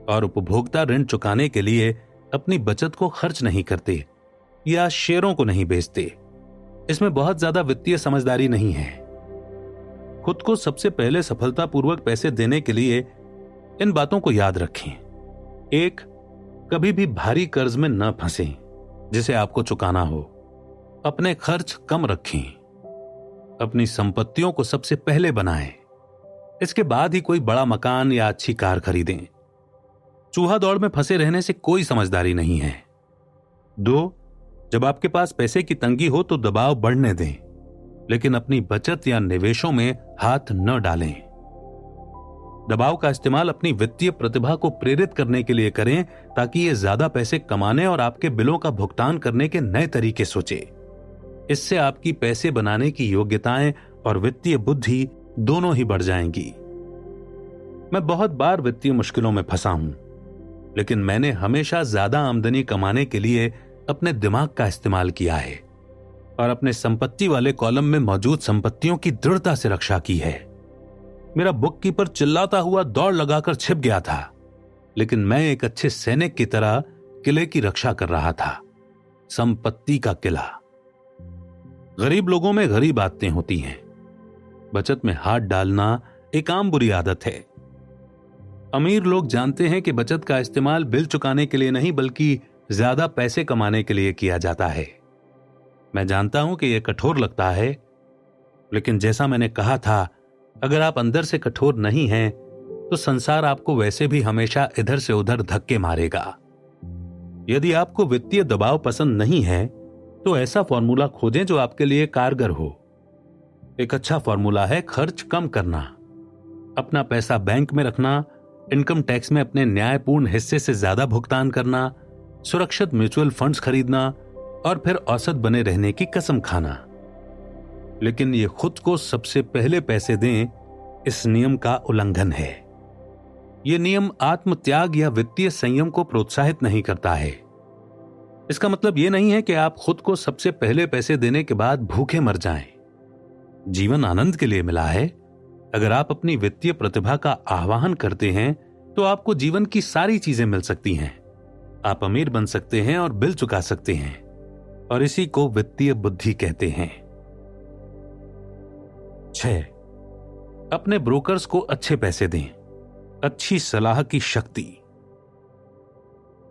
और उपभोक्ता ऋण चुकाने के लिए अपनी बचत को खर्च नहीं करते या शेयरों को नहीं बेचते। इसमें बहुत ज्यादा वित्तीय समझदारी नहीं है। खुद को सबसे पहले सफलतापूर्वक पैसे देने के लिए इन बातों को याद रखें। 1, कभी भी भारी कर्ज में न फंसें जिसे आपको चुकाना हो। अपने खर्च कम रखें। अपनी संपत्तियों को सबसे पहले बनाएं। इसके बाद ही कोई बड़ा मकान या अच्छी कार खरीदें। चूहा दौड़ में फंसे रहने से कोई समझदारी नहीं है। 2, जब आपके पास पैसे की तंगी हो तो दबाव बढ़ने दें, लेकिन अपनी बचत या निवेशों में हाथ न डालें। दबाव का इस्तेमाल अपनी वित्तीय प्रतिभा को प्रेरित करने के लिए करें ताकि ये ज्यादा पैसे कमाने और आपके बिलों का भुगतान करने के नए तरीके सोचे। इससे आपकी पैसे बनाने की योग्यताएं और वित्तीय बुद्धि दोनों ही बढ़ जाएंगी। मैं बहुत बार वित्तीय मुश्किलों में फंसा हूं, लेकिन मैंने हमेशा ज्यादा आमदनी कमाने के लिए अपने दिमाग का इस्तेमाल किया है। और अपने संपत्ति वाले कॉलम में मौजूद संपत्तियों की दृढ़ता से रक्षा की है। मेरा बुक कीपर चिल्लाता हुआ दौड़ लगाकर छिप गया था, लेकिन मैं एक अच्छे सैनिक की तरह किले की रक्षा कर रहा था। संपत्ति का किला। गरीब लोगों में गरीब आदतें होती हैं। बचत में हाथ डालना एक आम बुरी आदत है। अमीर लोग जानते हैं कि बचत का इस्तेमाल बिल चुकाने के लिए नहीं बल्कि ज्यादा पैसे कमाने के लिए किया जाता है। मैं जानता हूं कि यह कठोर लगता है, लेकिन जैसा मैंने कहा था, अगर आप अंदर से कठोर नहीं हैं तो संसार आपको वैसे भी हमेशा इधर से उधर धक्के मारेगा। यदि आपको वित्तीय दबाव पसंद नहीं है तो ऐसा फॉर्मूला खोजें जो आपके लिए कारगर हो। एक अच्छा फॉर्मूला है खर्च कम करना, अपना पैसा बैंक में रखना, इनकम टैक्स में अपने न्यायपूर्ण हिस्से से ज्यादा भुगतान करना, सुरक्षित म्यूचुअल फंड्स खरीदना और फिर औसत बने रहने की कसम खाना। लेकिन ये खुद को सबसे पहले पैसे दें, इस नियम का उल्लंघन है। यह नियम आत्मत्याग या वित्तीय संयम को प्रोत्साहित नहीं करता है। इसका मतलब यह नहीं है कि आप खुद को सबसे पहले पैसे देने के बाद भूखे मर जाएं। जीवन आनंद के लिए मिला है। अगर आप अपनी वित्तीय प्रतिभा का आह्वान करते हैं तो आपको जीवन की सारी चीजें मिल सकती हैं। आप अमीर बन सकते हैं और बिल चुका सकते हैं, और इसी को वित्तीय बुद्धि कहते हैं। 6. अपने ब्रोकर्स को अच्छे पैसे दें। अच्छी सलाह की शक्ति।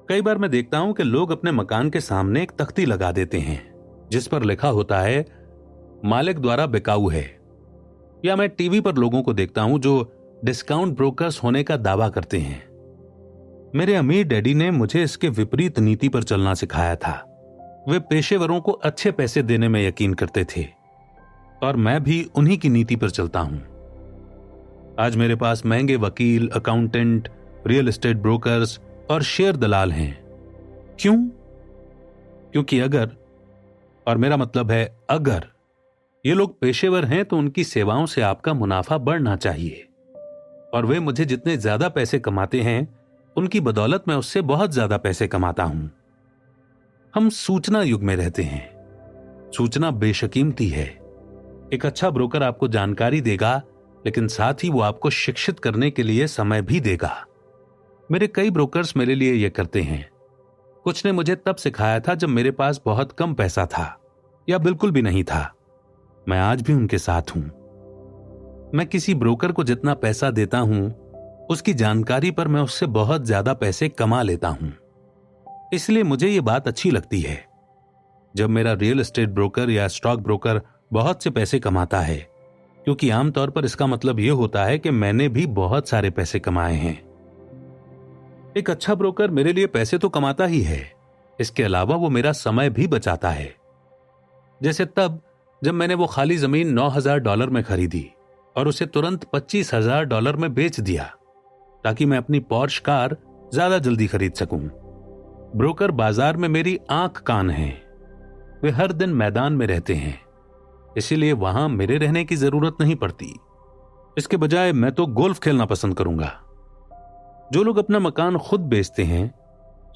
कई बार मैं देखता हूं कि लोग अपने मकान के सामने एक तख्ती लगा देते हैं जिस पर लिखा होता है मालिक द्वारा बिकाऊ है। या मैं टीवी पर लोगों को देखता हूं जो डिस्काउंट ब्रोकर्स होने का दावा करते हैं। मेरे अमीर डैडी ने मुझे इसके विपरीत नीति पर चलना सिखाया था। वे पेशेवरों को अच्छे पैसे देने में यकीन करते थे, और मैं भी उन्हीं की नीति पर चलता हूं। आज मेरे पास महंगे वकील, अकाउंटेंट, रियल एस्टेट ब्रोकर्स और शेयर दलाल हैं। क्यों? क्योंकि अगर, और मेरा मतलब है अगर, ये लोग पेशेवर हैं तो उनकी सेवाओं से आपका मुनाफा बढ़ना चाहिए, और वे मुझे जितने ज्यादा पैसे कमाते हैं उनकी बदौलत मैं उससे बहुत ज्यादा पैसे कमाता हूं। हम सूचना युग में रहते हैं। सूचना बेशकीमती है। एक अच्छा ब्रोकर आपको जानकारी देगा, लेकिन साथ ही वो आपको शिक्षित करने के लिए समय भी देगा। मेरे कई ब्रोकर्स मेरे लिए यह करते हैं। कुछ ने मुझे तब सिखाया था जब मेरे पास बहुत कम पैसा था या बिल्कुल भी नहीं था। मैं आज भी उनके साथ हूं। मैं किसी ब्रोकर को जितना पैसा देता हूं, उसकी जानकारी पर मैं उससे बहुत ज्यादा पैसे कमा लेता हूं। इसलिए मुझे यह बात अच्छी लगती है। जब मेरा रियल एस्टेट ब्रोकर या स्टॉक ब्रोकर बहुत से पैसे कमाता है, क्योंकि आमतौर पर इसका मतलब यह होता है कि मैंने भी बहुत सारे पैसे कमाए हैं। एक अच्छा ब्रोकर मेरे लिए पैसे तो कमाता ही है, इसके अलावा वो मेरा समय भी बचाता है। जैसे तब जब मैंने वो खाली जमीन $9,000 में खरीदी और उसे तुरंत $25,000 में बेच दिया, ताकि मैं अपनी पॉर्श कार ज्यादा जल्दी खरीद सकूं। ब्रोकर बाजार में मेरी आंख कान हैं। वे हर दिन मैदान में रहते हैं, इसीलिए वहां मेरे रहने की जरूरत नहीं पड़ती। इसके बजाय मैं तो गोल्फ खेलना पसंद करूंगा। जो लोग अपना मकान खुद बेचते हैं,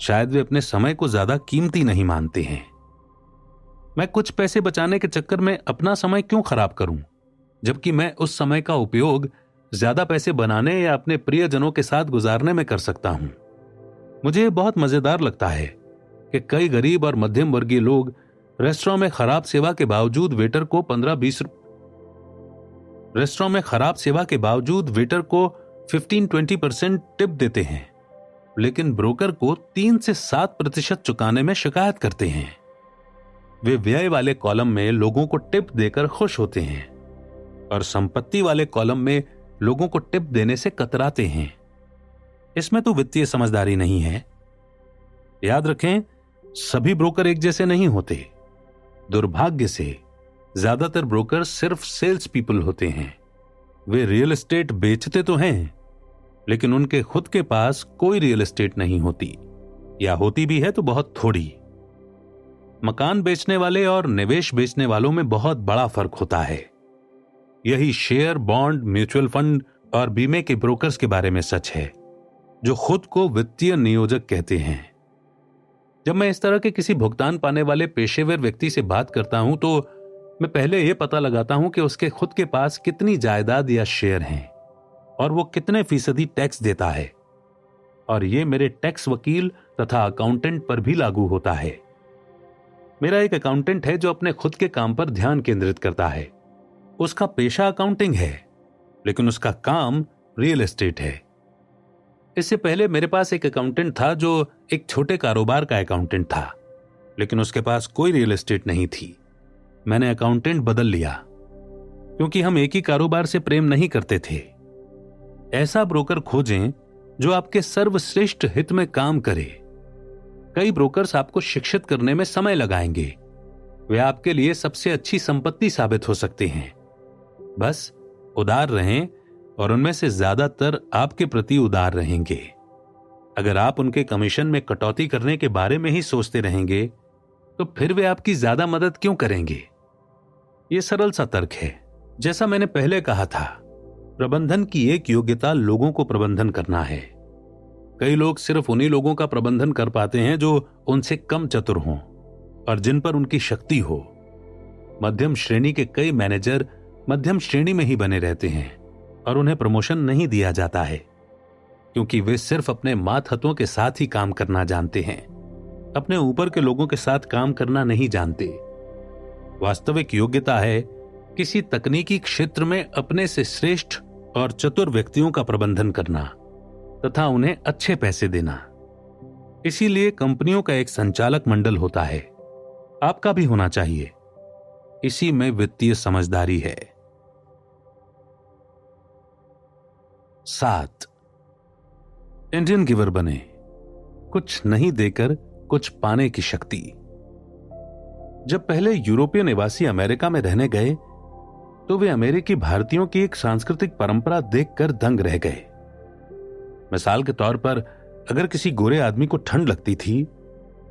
शायद वे अपने समय को ज्यादा कीमती नहीं मानते हैं। मैं कुछ पैसे बचाने के चक्कर में अपना समय क्यों खराब करूं, जबकि मैं उस समय का उपयोग ज्यादा पैसे बनाने या अपने प्रियजनों के साथ गुजारने में कर सकता हूं। मुझे यह बहुत मजेदार लगता है कि कई गरीब और मध्यम वर्गीय लोग रेस्टोरेंट में खराब सेवा के बावजूद वेटर को 15-20% टिप देते हैं, लेकिन ब्रोकर को 3 से 7% चुकाने में शिकायत करते हैं। वे व्यय वाले कॉलम में लोगों को टिप देकर खुश होते हैं और संपत्ति वाले कॉलम में लोगों को टिप देने से कतराते हैं। इसमें तो वित्तीय समझदारी नहीं है। याद रखें, सभी ब्रोकर एक जैसे नहीं होते। दुर्भाग्य से ज्यादातर ब्रोकर सिर्फ सेल्स पीपल होते हैं। वे रियल एस्टेट बेचते तो हैं, लेकिन उनके खुद के पास कोई रियल एस्टेट नहीं होती, या होती भी है तो बहुत थोड़ी। मकान बेचने वाले और निवेश बेचने वालों में बहुत बड़ा फर्क होता है। यही शेयर, बॉन्ड, म्यूचुअल फंड और बीमे के ब्रोकर्स के बारे में सच है, जो खुद को वित्तीय नियोजक कहते हैं। जब मैं इस तरह के किसी भुगतान पाने वाले पेशेवर व्यक्ति से बात करता हूं तो मैं पहले यह पता लगाता हूं कि उसके खुद के पास कितनी जायदाद या शेयर हैं और वो कितने फीसदी टैक्स देता है। और ये मेरे टैक्स वकील तथा अकाउंटेंट पर भी लागू होता है। मेरा एक अकाउंटेंट है जो अपने खुद के काम पर ध्यान केंद्रित करता है। उसका पेशा अकाउंटिंग है, लेकिन उसका काम रियल एस्टेट है। इससे पहले मेरे पास एक अकाउंटेंट था जो एक छोटे कारोबार का अकाउंटेंट था, लेकिन उसके पास कोई रियल एस्टेट नहीं थी। मैंने अकाउंटेंट बदल लिया क्योंकि हम एक ही कारोबार से प्रेम नहीं करते थे। ऐसा ब्रोकर खोजें जो आपके सर्वश्रेष्ठ हित में काम करे। कई ब्रोकर्स आपको शिक्षित करने में समय लगाएंगे। वे आपके लिए सबसे अच्छी संपत्ति साबित हो सकते हैं। बस उदार रहें और उनमें से ज्यादातर आपके प्रति उदार रहेंगे। अगर आप उनके कमीशन में कटौती करने के बारे में ही सोचते रहेंगे तो फिर वे आपकी ज्यादा मदद क्यों करेंगे? यह सरल सा तर्क है। जैसा मैंने पहले कहा था, प्रबंधन की एक योग्यता लोगों को प्रबंधन करना है। कई लोग सिर्फ उन्हीं लोगों का प्रबंधन कर पाते हैं जो उनसे कम चतुर हों और जिन पर उनकी शक्ति हो। मध्यम श्रेणी के कई मैनेजर मध्यम श्रेणी में ही बने रहते हैं और उन्हें प्रमोशन नहीं दिया जाता है क्योंकि वे सिर्फ अपने मातहतों के साथ ही काम करना जानते हैं, अपने ऊपर के लोगों के साथ काम करना नहीं जानते। वास्तविक योग्यता है किसी तकनीकी क्षेत्र में अपने से श्रेष्ठ और चतुर व्यक्तियों का प्रबंधन करना तथा उन्हें अच्छे पैसे देना। इसीलिए कंपनियों का एक संचालक मंडल होता है। आपका भी होना चाहिए। इसी में वित्तीय समझदारी है। 7, इंडियन गिवर बने। कुछ नहीं देकर कुछ पाने की शक्ति। जब पहले यूरोपीय निवासी अमेरिका में रहने गए तो वे अमेरिकी भारतीयों की एक सांस्कृतिक परंपरा देखकर दंग रह गए। मिसाल के तौर पर अगर किसी गोरे आदमी को ठंड लगती थी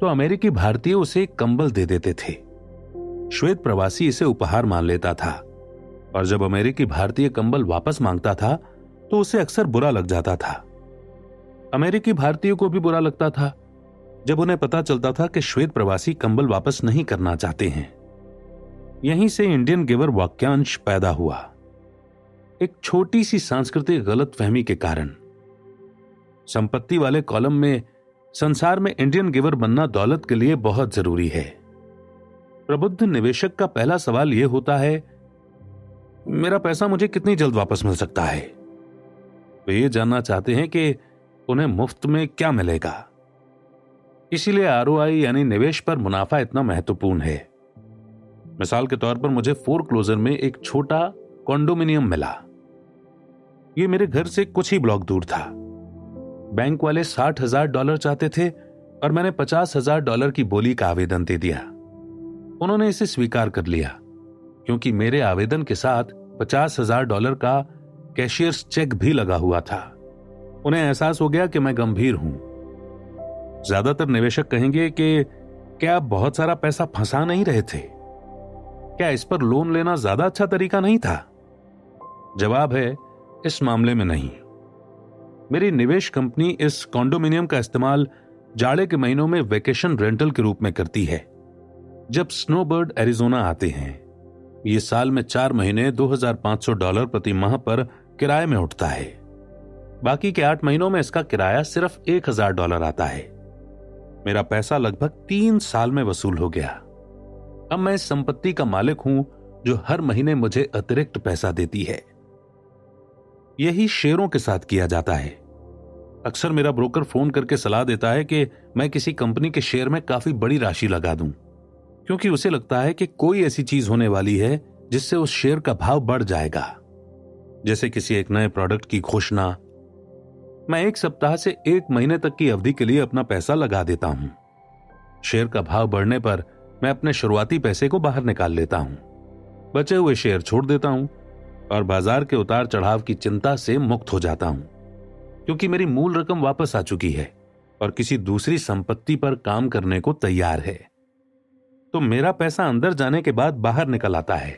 तो अमेरिकी भारतीय उसे एक कंबल दे देते थे। श्वेत प्रवासी इसे उपहार मान लेता था और जब अमेरिकी भारतीय कंबल वापस मांगता था तो उसे अक्सर बुरा लग जाता था। अमेरिकी भारतीयों को भी बुरा लगता था जब उन्हें पता चलता था कि श्वेत प्रवासी कंबल वापस नहीं करना चाहते हैं। यहीं से इंडियन गिवर वाक्यांश पैदा हुआ, एक छोटी सी सांस्कृतिक गलतफहमी के कारण। संपत्ति वाले कॉलम में संसार में इंडियन गिवर बनना दौलत के लिए बहुत जरूरी है। प्रबुद्ध निवेशक का पहला सवाल यह होता है, मेरा पैसा मुझे कितनी जल्द वापस मिल सकता है? वे ये जानना चाहते हैं कि उन्हें मुफ्त में क्या मिलेगा। इसीलिए आरओआई यानी निवेश पर मुनाफा इतना महत्वपूर्ण है। मिसाल के तौर पर मुझे फोरक्लोजर में एक छोटा कॉन्डोमिनियम मिला। यह मेरे घर से कुछ ही ब्लॉक दूर था। बैंक वाले $60,000 चाहते थे और मैंने $50,000 की बोली का आवेदन दे दिया। उन्होंने इसे स्वीकार कर लिया क्योंकि मेरे आवेदन के साथ $50,000 का कैशियर्स चेक भी लगा हुआ था। उन्हें एहसास हो गया कि मैं गंभीर हूं। ज्यादातर निवेशक कहेंगे कि क्या आप बहुत सारा पैसा फंसा नहीं रहे थे? क्या इस पर लोन लेना ज्यादा अच्छा तरीका नहीं था? जवाब है, इस मामले में नहीं। मेरी निवेश कंपनी इस कॉन्डोमिनियम का इस्तेमाल जाड़े के महीनों में वेकेशन रेंटल के रूप में करती है। जब स्नोबर्ड एरिजोना आते हैं, ये साल में 4 महीने $2,500 प्रति माह पर किराए में उठता है। बाकी के 8 महीनों में इसका किराया सिर्फ $1,000 आता है। मेरा पैसा लगभग 3 साल में वसूल हो गया। अब मैं इस संपत्ति का मालिक हूं जो हर महीने मुझे अतिरिक्त पैसा देती है। यही शेयरों के साथ किया जाता है। अक्सर मेरा ब्रोकर फोन करके सलाह देता है कि मैं किसी कंपनी के शेयर में काफी बड़ी राशि लगा दूं, क्योंकि उसे लगता है कि कोई ऐसी चीज होने वाली है जिससे उस शेयर का भाव बढ़ जाएगा, जैसे किसी एक नए प्रोडक्ट की घोषणा। मैं 1 सप्ताह से 1 महीने तक की अवधि के लिए अपना पैसा लगा देता हूं। शेयर का भाव बढ़ने पर मैं अपने शुरुआती पैसे को बाहर निकाल लेता हूं, बचे हुए शेयर छोड़ देता हूं और बाजार के उतार चढ़ाव की चिंता से मुक्त हो जाता हूं, क्योंकि मेरी मूल रकम वापस आ चुकी है और किसी दूसरी संपत्ति पर काम करने को तैयार है। तो मेरा पैसा अंदर जाने के बाद बाहर निकल आता है,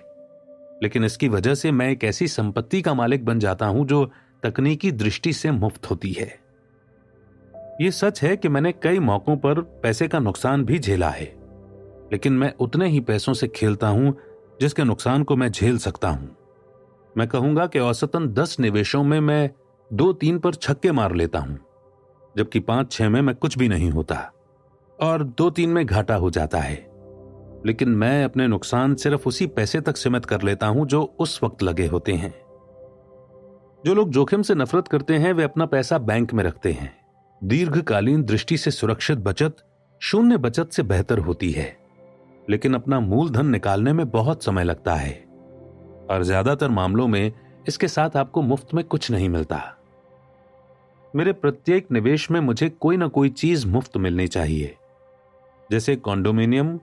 लेकिन इसकी वजह से मैं एक ऐसी संपत्ति का मालिक बन जाता हूं जो तकनीकी दृष्टि से मुफ्त होती है। ये सच है कि मैंने कई मौकों पर पैसे का नुकसान भी झेला है, लेकिन मैं उतने ही पैसों से खेलता हूं जिसके नुकसान को मैं झेल सकता हूं। मैं कहूंगा कि औसतन 10 निवेशों में मैं 2-3 पर छक्के मार लेता हूं, जबकि 5-6 में मैं कुछ भी नहीं होता और 2-3 में घाटा हो जाता है। लेकिन मैं अपने नुकसान सिर्फ उसी पैसे तक सीमित कर लेता हूं जो उस वक्त लगे होते हैं। जो लोग जोखिम से नफरत करते हैं वे अपना पैसा बैंक में रखते हैं। दीर्घकालीन दृष्टि से सुरक्षित बचत शून्य बचत से बेहतर होती है, लेकिन अपना मूलधन निकालने में बहुत समय लगता है और ज्यादातर मामलों में इसके साथ आपको मुफ्त में कुछ नहीं मिलता। मेरे प्रत्येक निवेश में मुझे कोई ना कोई चीज मुफ्त मिलनी चाहिए, जैसे कॉन्डोमिनियम,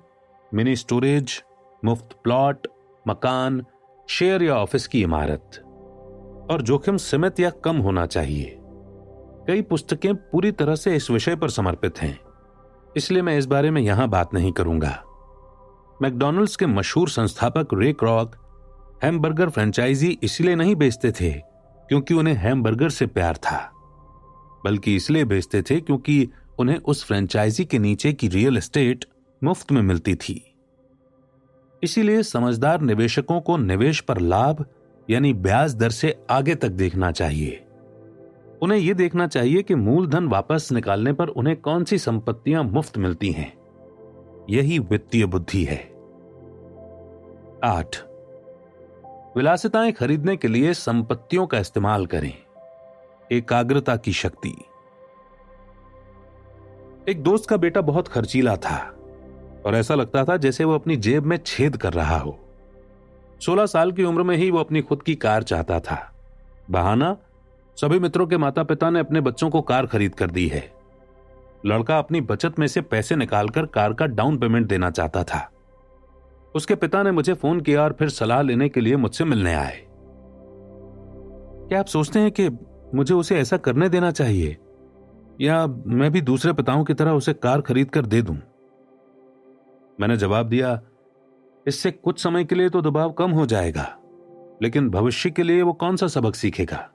मिनी स्टोरेज, मुफ्त प्लॉट, मकान, शेयर या ऑफिस की इमारत। और जोखिम सीमित या कम होना चाहिए। कई पुस्तकें पूरी तरह से इस विषय पर समर्पित हैं, इसलिए मैं इस बारे में यहां बात नहीं करूंगा। मैकडॉनल्ड्स के मशहूर संस्थापक रे क्रॉक हैमबर्गर फ्रेंचाइजी इसलिए नहीं बेचते थे क्योंकि उन्हें हैमबर्गर से प्यार था, बल्कि इसलिए बेचते थे क्योंकि उन्हें उस फ्रेंचाइजी के नीचे की रियल एस्टेट मुफ्त में मिलती थी। इसीलिए समझदार निवेशकों को निवेश पर लाभ यानी ब्याज दर से आगे तक देखना चाहिए। उन्हें यह देखना चाहिए कि मूलधन वापस निकालने पर उन्हें कौन सी संपत्तियां मुफ्त मिलती हैं। यही वित्तीय बुद्धि है। 8. विलासिताएं खरीदने के लिए संपत्तियों का इस्तेमाल करें। एकाग्रता की शक्ति। एक दोस्त का बेटा बहुत खर्चीला था और ऐसा लगता था जैसे वो अपनी जेब में छेद कर रहा हो। 16 साल की उम्र में ही वो अपनी खुद की कार चाहता था। बहाना, सभी मित्रों के माता पिता ने अपने बच्चों को कार खरीद कर दी है। लड़का अपनी बचत में से पैसे निकालकर कार का डाउन पेमेंट देना चाहता था। उसके पिता ने मुझे फोन किया और फिर सलाह लेने के लिए मुझसे मिलने आए। क्या आप सोचते हैं कि मुझे उसे ऐसा करने देना चाहिए या मैं भी दूसरे पिताओं की तरह उसे कार खरीद कर दे दूं? मैंने जवाब दिया, इससे कुछ समय के लिए तो दबाव कम हो जाएगा, लेकिन भविष्य के लिए वो कौन सा सबक सीखेगा?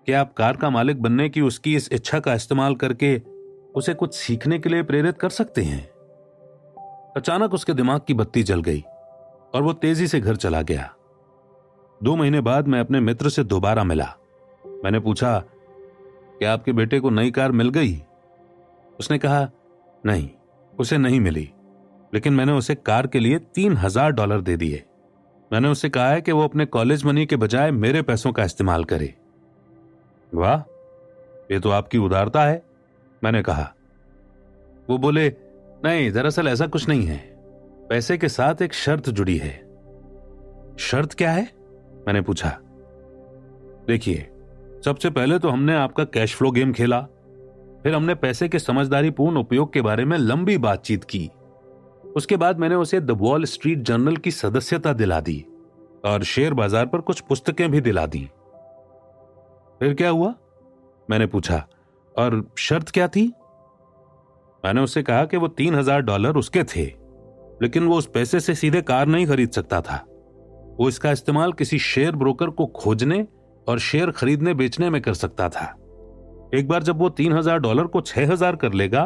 क्या आप कार का मालिक बनने की उसकी इस इच्छा का इस्तेमाल करके उसे कुछ सीखने के लिए प्रेरित कर सकते हैं? अचानक उसके दिमाग की बत्ती जल गई और वो तेजी से घर चला गया। 2 महीने बाद मैं अपने मित्र से दोबारा मिला। मैंने पूछा, क्या आपके बेटे को नई कार मिल गई? उसने कहा, नहीं, उसे नहीं मिली, लेकिन मैंने उसे कार के लिए $3000 दे दिए। मैंने उससे कहा है कि वो अपने कॉलेज मनी के बजाय मेरे पैसों का इस्तेमाल करे। वाह, ये तो आपकी उदारता है, मैंने कहा। वो बोले, नहीं, दरअसल ऐसा कुछ नहीं है। पैसे के साथ एक शर्त जुड़ी है। शर्त क्या है? मैंने पूछा। देखिए, सबसे पहले तो हमने आपका कैश फ्लो गेम खेला, फिर हमने पैसे के समझदारीपूर्ण उपयोग के बारे में लंबी बातचीत की। उसके बाद मैंने उसे द वॉल स्ट्रीट जर्नल की सदस्यता दिला दी और शेयर बाजार पर कुछ पुस्तकें भी दिला दी। फिर क्या हुआ? मैंने पूछा। और शर्त क्या थी? मैंने उससे कहा कि वो $3000 उसके थे, लेकिन वो उस पैसे से सीधे कार नहीं खरीद सकता था। वो इसका इस्तेमाल किसी शेयर ब्रोकर को खोजने और शेयर खरीदने बेचने में कर सकता था। एक बार जब वो $3000 को 6000 कर लेगा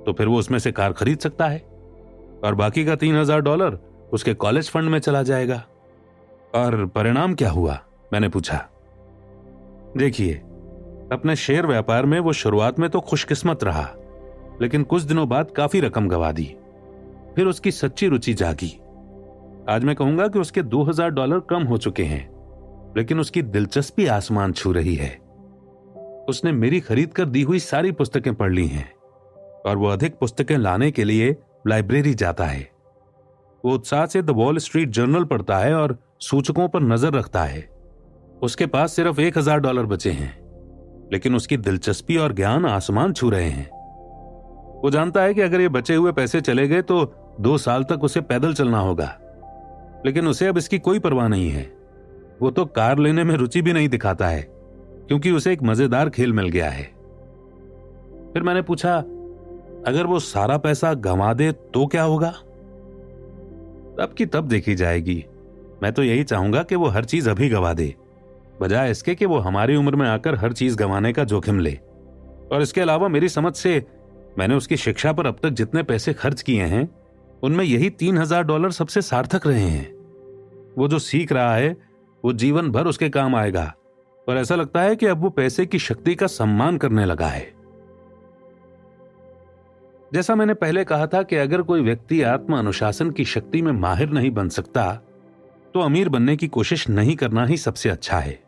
तो फिर वो उसमें से कार खरीद सकता है और बाकी का $3000 उसके कॉलेज फंड में चला जाएगा। और परिणाम क्या हुआ? मैंने पूछा। देखिए, अपने शेयर व्यापार में वो शुरुआत में तो खुशकिस्मत रहा, लेकिन कुछ दिनों बाद काफी रकम गंवा दी। फिर उसकी सच्ची रुचि जागी। आज मैं कहूंगा कि उसके $2000 कम हो चुके हैं, लेकिन उसकी दिलचस्पी आसमान छू रही है। उसने मेरी खरीद कर दी हुई सारी पुस्तकें पढ़ ली हैं और वो अधिक पुस्तकें लाने के लिए लाइब्रेरी जाता है। वो उत्साह से द वॉल स्ट्रीट जर्नल पढ़ता है और सूचकों पर नजर रखता है। उसके पास सिर्फ $1000 बचे हैं, लेकिन उसकी दिलचस्पी और ज्ञान आसमान छू रहे हैं। वो जानता है कि अगर ये बचे हुए पैसे चले गए तो 2 साल तक उसे पैदल चलना होगा, लेकिन उसे अब इसकी कोई परवाह नहीं है। वो तो कार लेने में रुचि भी नहीं दिखाता है, क्योंकि उसे एक मजेदार खेल मिल गया है। फिर मैंने पूछा, अगर वो सारा पैसा गंवा दे तो क्या होगा? तब की तब देखी जाएगी। मैं तो यही चाहूंगा कि वो हर चीज अभी गंवा दे, बजाय इसके कि वो हमारी उम्र में आकर हर चीज गंवाने का जोखिम ले और इसके अलावा मेरी समझ से मैंने उसकी शिक्षा पर अब तक जितने पैसे खर्च किए हैं उनमें यही $3000 सबसे सार्थक रहे हैं। वो जो सीख रहा है वो जीवन भर उसके काम आएगा और ऐसा लगता है कि अब वो पैसे की शक्ति का सम्मान करने लगा है। जैसा मैंने पहले कहा था कि अगर कोई व्यक्ति आत्म अनुशासन की शक्ति में माहिर नहीं बन सकता तो अमीर बनने की कोशिश नहीं करना ही सबसे अच्छा है।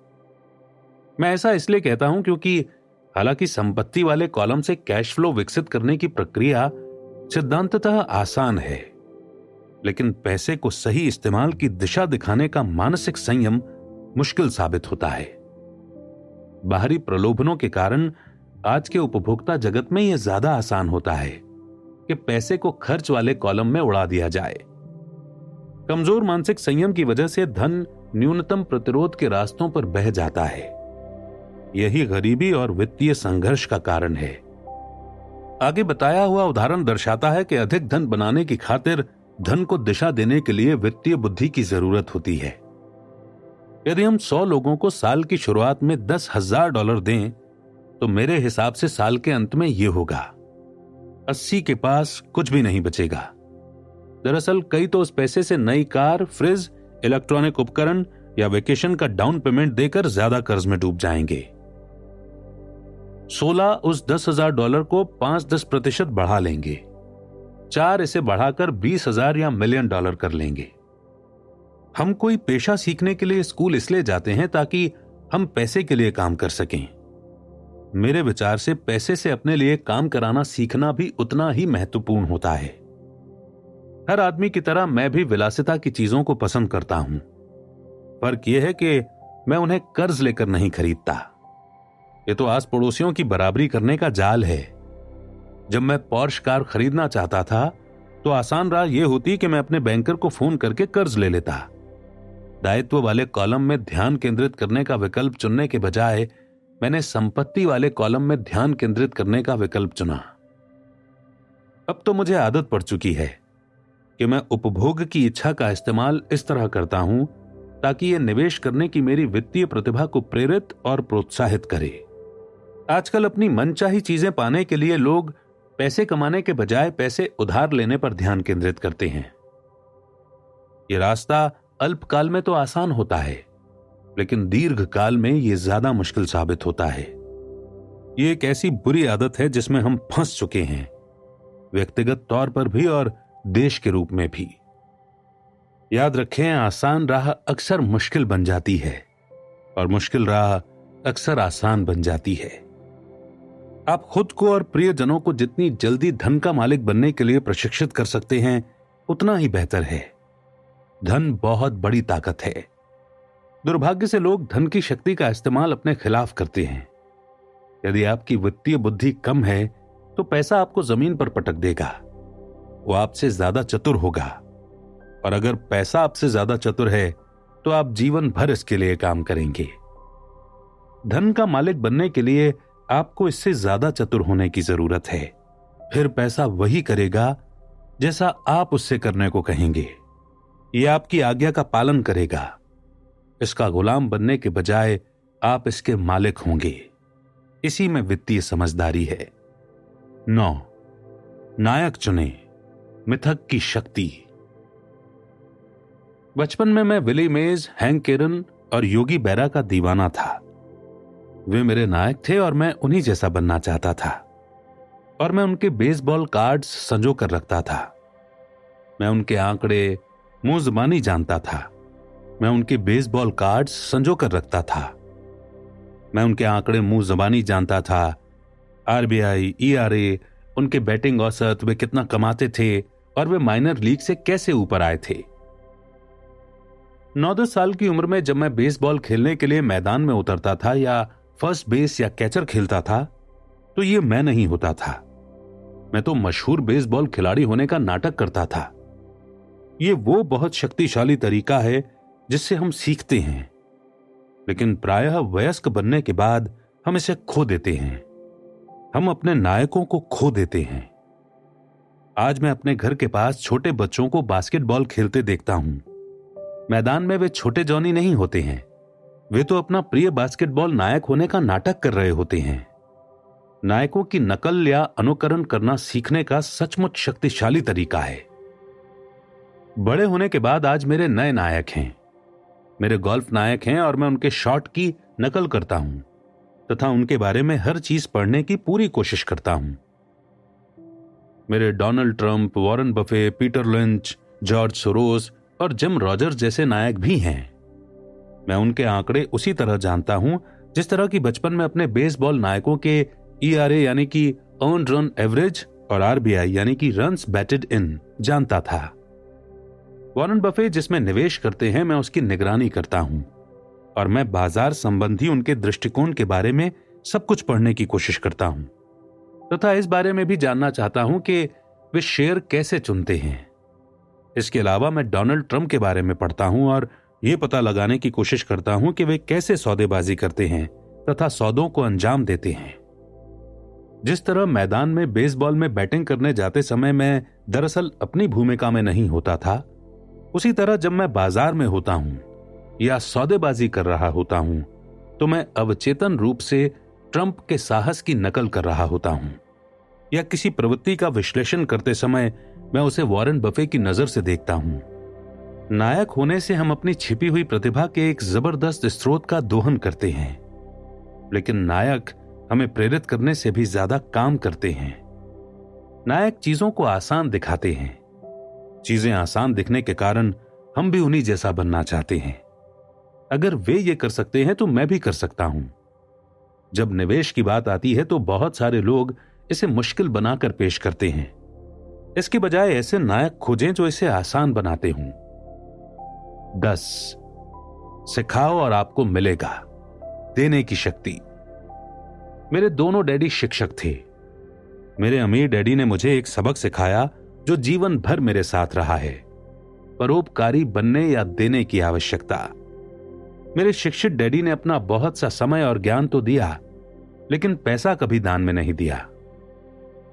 मैं ऐसा इसलिए कहता हूं क्योंकि हालांकि संपत्ति वाले कॉलम से कैश फ्लो विकसित करने की प्रक्रिया सिद्धांततः आसान है, लेकिन पैसे को सही इस्तेमाल की दिशा दिखाने का मानसिक संयम मुश्किल साबित होता है। बाहरी प्रलोभनों के कारण आज के उपभोक्ता जगत में यह ज्यादा आसान होता है कि पैसे को खर्च वाले कॉलम में उड़ा दिया जाए। कमजोर मानसिक संयम की वजह से धन न्यूनतम प्रतिरोध के रास्तों पर बह जाता है। यही गरीबी और वित्तीय संघर्ष का कारण है। आगे बताया हुआ उदाहरण दर्शाता है कि अधिक धन बनाने की खातिर धन को दिशा देने के लिए वित्तीय बुद्धि की जरूरत होती है। यदि हम 100 लोगों को साल की शुरुआत में $10,000 दें तो मेरे हिसाब से साल के अंत में यह होगा 80 के पास कुछ भी नहीं बचेगा। दरअसल कई तो उस पैसे से नई कार, फ्रिज, इलेक्ट्रॉनिक उपकरण या वेकेशन का डाउन पेमेंट देकर ज्यादा कर्ज में डूब जाएंगे। 16 उस $10,000 को 5-10% बढ़ा लेंगे। 4 इसे बढ़ाकर 20,000 या $1 मिलियन कर लेंगे। हम कोई पेशा सीखने के लिए स्कूल इसलिए जाते हैं ताकि हम पैसे के लिए काम कर सकें। मेरे विचार से पैसे से अपने लिए काम कराना सीखना भी उतना ही महत्वपूर्ण होता है। हर आदमी की तरह मैं भी विलासिता की चीजों को पसंद करता हूं। फर्क यह है कि मैं उन्हें कर्ज लेकर नहीं खरीदता। यह तो आस पड़ोसियों की बराबरी करने का जाल है। जब मैं पॉर्श कार खरीदना चाहता था तो आसान राह यह होती कि मैं अपने बैंकर को फोन करके कर्ज ले लेता। दायित्व वाले कॉलम में ध्यान केंद्रित करने का विकल्प चुनने के बजाय मैंने संपत्ति वाले कॉलम में ध्यान केंद्रित करने का विकल्प चुना। अब तो मुझे आदत पड़ चुकी है कि मैं उपभोग की इच्छा का इस्तेमाल इस तरह करता हूं ताकि यह निवेश करने की मेरी वित्तीय प्रतिभा को प्रेरित और प्रोत्साहित करे। आजकल अपनी मनचाही चीजें पाने के लिए लोग पैसे कमाने के बजाय पैसे उधार लेने पर ध्यान केंद्रित करते हैं। यह रास्ता अल्पकाल में तो आसान होता है, लेकिन दीर्घकाल में यह ज्यादा मुश्किल साबित होता है। यह एक ऐसी बुरी आदत है जिसमें हम फंस चुके हैं, व्यक्तिगत तौर पर भी और देश के रूप में भी। याद रखें, आसान राह अक्सर मुश्किल बन जाती है और मुश्किल राह अक्सर आसान बन जाती है। आप खुद को और प्रियजनों को जितनी जल्दी धन का मालिक बनने के लिए प्रशिक्षित कर सकते हैं उतना ही बेहतर है। धन बहुत बड़ी ताकत है। दुर्भाग्य से लोग धन की शक्ति का इस्तेमाल अपने खिलाफ करते हैं। यदि आपकी वित्तीय बुद्धि कम है तो पैसा आपको जमीन पर पटक देगा। वो आपसे ज्यादा चतुर होगा, और अगर पैसा आपसे ज्यादा चतुर है तो आप जीवन भर इसके लिए काम करेंगे। धन का मालिक बनने के लिए आपको इससे ज्यादा चतुर होने की जरूरत है। फिर पैसा वही करेगा जैसा आप उससे करने को कहेंगे। यह आपकी आज्ञा का पालन करेगा। इसका गुलाम बनने के बजाय आप इसके मालिक होंगे। इसी में वित्तीय समझदारी है। 9, नायक चुने, मिथक की शक्ति। बचपन में मैं विली मेज, हैंक केरन और योगी बेरा का दीवाना था। वे मेरे नायक थे और मैं उन्हीं जैसा बनना चाहता था, और मैं उनके बेसबॉल कार्ड्स संजो कर रखता था। मैं उनके आंकड़े मुंह जुबानी जानता था। मैं उनके बेसबॉल कार्ड्स संजो कर रखता था। मैं उनके आंकड़े मुंह जुबानी जानता था। आरबीआई, ईआरए, उनके बैटिंग औसत, वे कितना कमाते थे और वे माइनर लीग से कैसे ऊपर आए थे। 9-10 साल की उम्र में जब मैं बेसबॉल खेलने के लिए मैदान में उतरता था या फर्स्ट बेस या कैचर खेलता था तो यह मैं नहीं होता था। मैं तो मशहूर बेसबॉल खिलाड़ी होने का नाटक करता था। यह वो बहुत शक्तिशाली तरीका है जिससे हम सीखते हैं, लेकिन प्रायः वयस्क बनने के बाद हम इसे खो देते हैं। हम अपने नायकों को खो देते हैं। आज मैं अपने घर के पास छोटे बच्चों को बास्केटबॉल खेलते देखता हूं। मैदान में वे छोटे जॉनी नहीं होते हैं। वे तो अपना प्रिय बास्केटबॉल नायक होने का नाटक कर रहे होते हैं। नायकों की नकल या अनुकरण करना सीखने का सचमुच शक्तिशाली तरीका है। बड़े होने के बाद आज मेरे नए नायक हैं, मेरे गोल्फ नायक हैं, और मैं उनके शॉट की नकल करता हूं तथा उनके बारे में हर चीज पढ़ने की पूरी कोशिश करता हूं। मेरे Donald Trump, Warren Buffett, Peter lynch, George Soros और जिम रॉजर्स जैसे नायक भी हैं। मैं उनके आंकड़े उसी तरह जानता हूं जिस तरह की बचपन में अपने बेसबॉल नायकों के ERA यानी कि अर्न्ड रन एवरेज और RBI यानी कि रन्स बैटेड इन जानता था। वॉरेन बफे जिसमें निवेश करते हैं, मैं उसकी निगरानी करता हूं और मैं बाजार संबंधी उनके दृष्टिकोण के बारे में सब कुछ पढ़ने की कोशिश करता हूं तथा इस बारे में भी जानना चाहता हूं कि वे शेयर कैसे चुनते हैं। इसके अलावा मैं डोनाल्ड ट्रंप के बारे में पढ़ता हूं और यह पता लगाने की कोशिश करता हूं कि वे कैसे सौदेबाजी करते हैं तथा सौदों को अंजाम देते हैं। जिस तरह मैदान में बेसबॉल में बैटिंग करने जाते समय मैं दरअसल अपनी भूमिका में नहीं होता था, उसी तरह जब मैं बाजार में होता हूं या सौदेबाजी कर रहा होता हूं तो मैं अवचेतन रूप से ट्रंप के साहस की नकल कर रहा होता हूं, या किसी प्रवृत्ति का विश्लेषण करते समय मैं उसे वॉरेन बफे की नजर से देखता हूं। नायक होने से हम अपनी छिपी हुई प्रतिभा के एक जबरदस्त स्रोत का दोहन करते हैं, लेकिन नायक हमें प्रेरित करने से भी ज्यादा काम करते हैं। नायक चीजों को आसान दिखाते हैं। चीजें आसान दिखने के कारण हम भी उन्हीं जैसा बनना चाहते हैं। अगर वे ये कर सकते हैं तो मैं भी कर सकता हूं। जब निवेश की बात आती है तो बहुत सारे लोग इसे मुश्किल बनाकर पेश करते हैं। इसके बजाय ऐसे नायक खोजें जो इसे आसान बनाते हों। 10 सिखाओ और आपको मिलेगा देने की शक्ति। मेरे दोनों डैडी शिक्षक थे। मेरे अमीर डैडी ने मुझे एक सबक सिखाया जो जीवन भर मेरे साथ रहा है, परोपकारी बनने या देने की आवश्यकता। मेरे शिक्षित डैडी ने अपना बहुत सा समय और ज्ञान तो दिया, लेकिन पैसा कभी दान में नहीं दिया।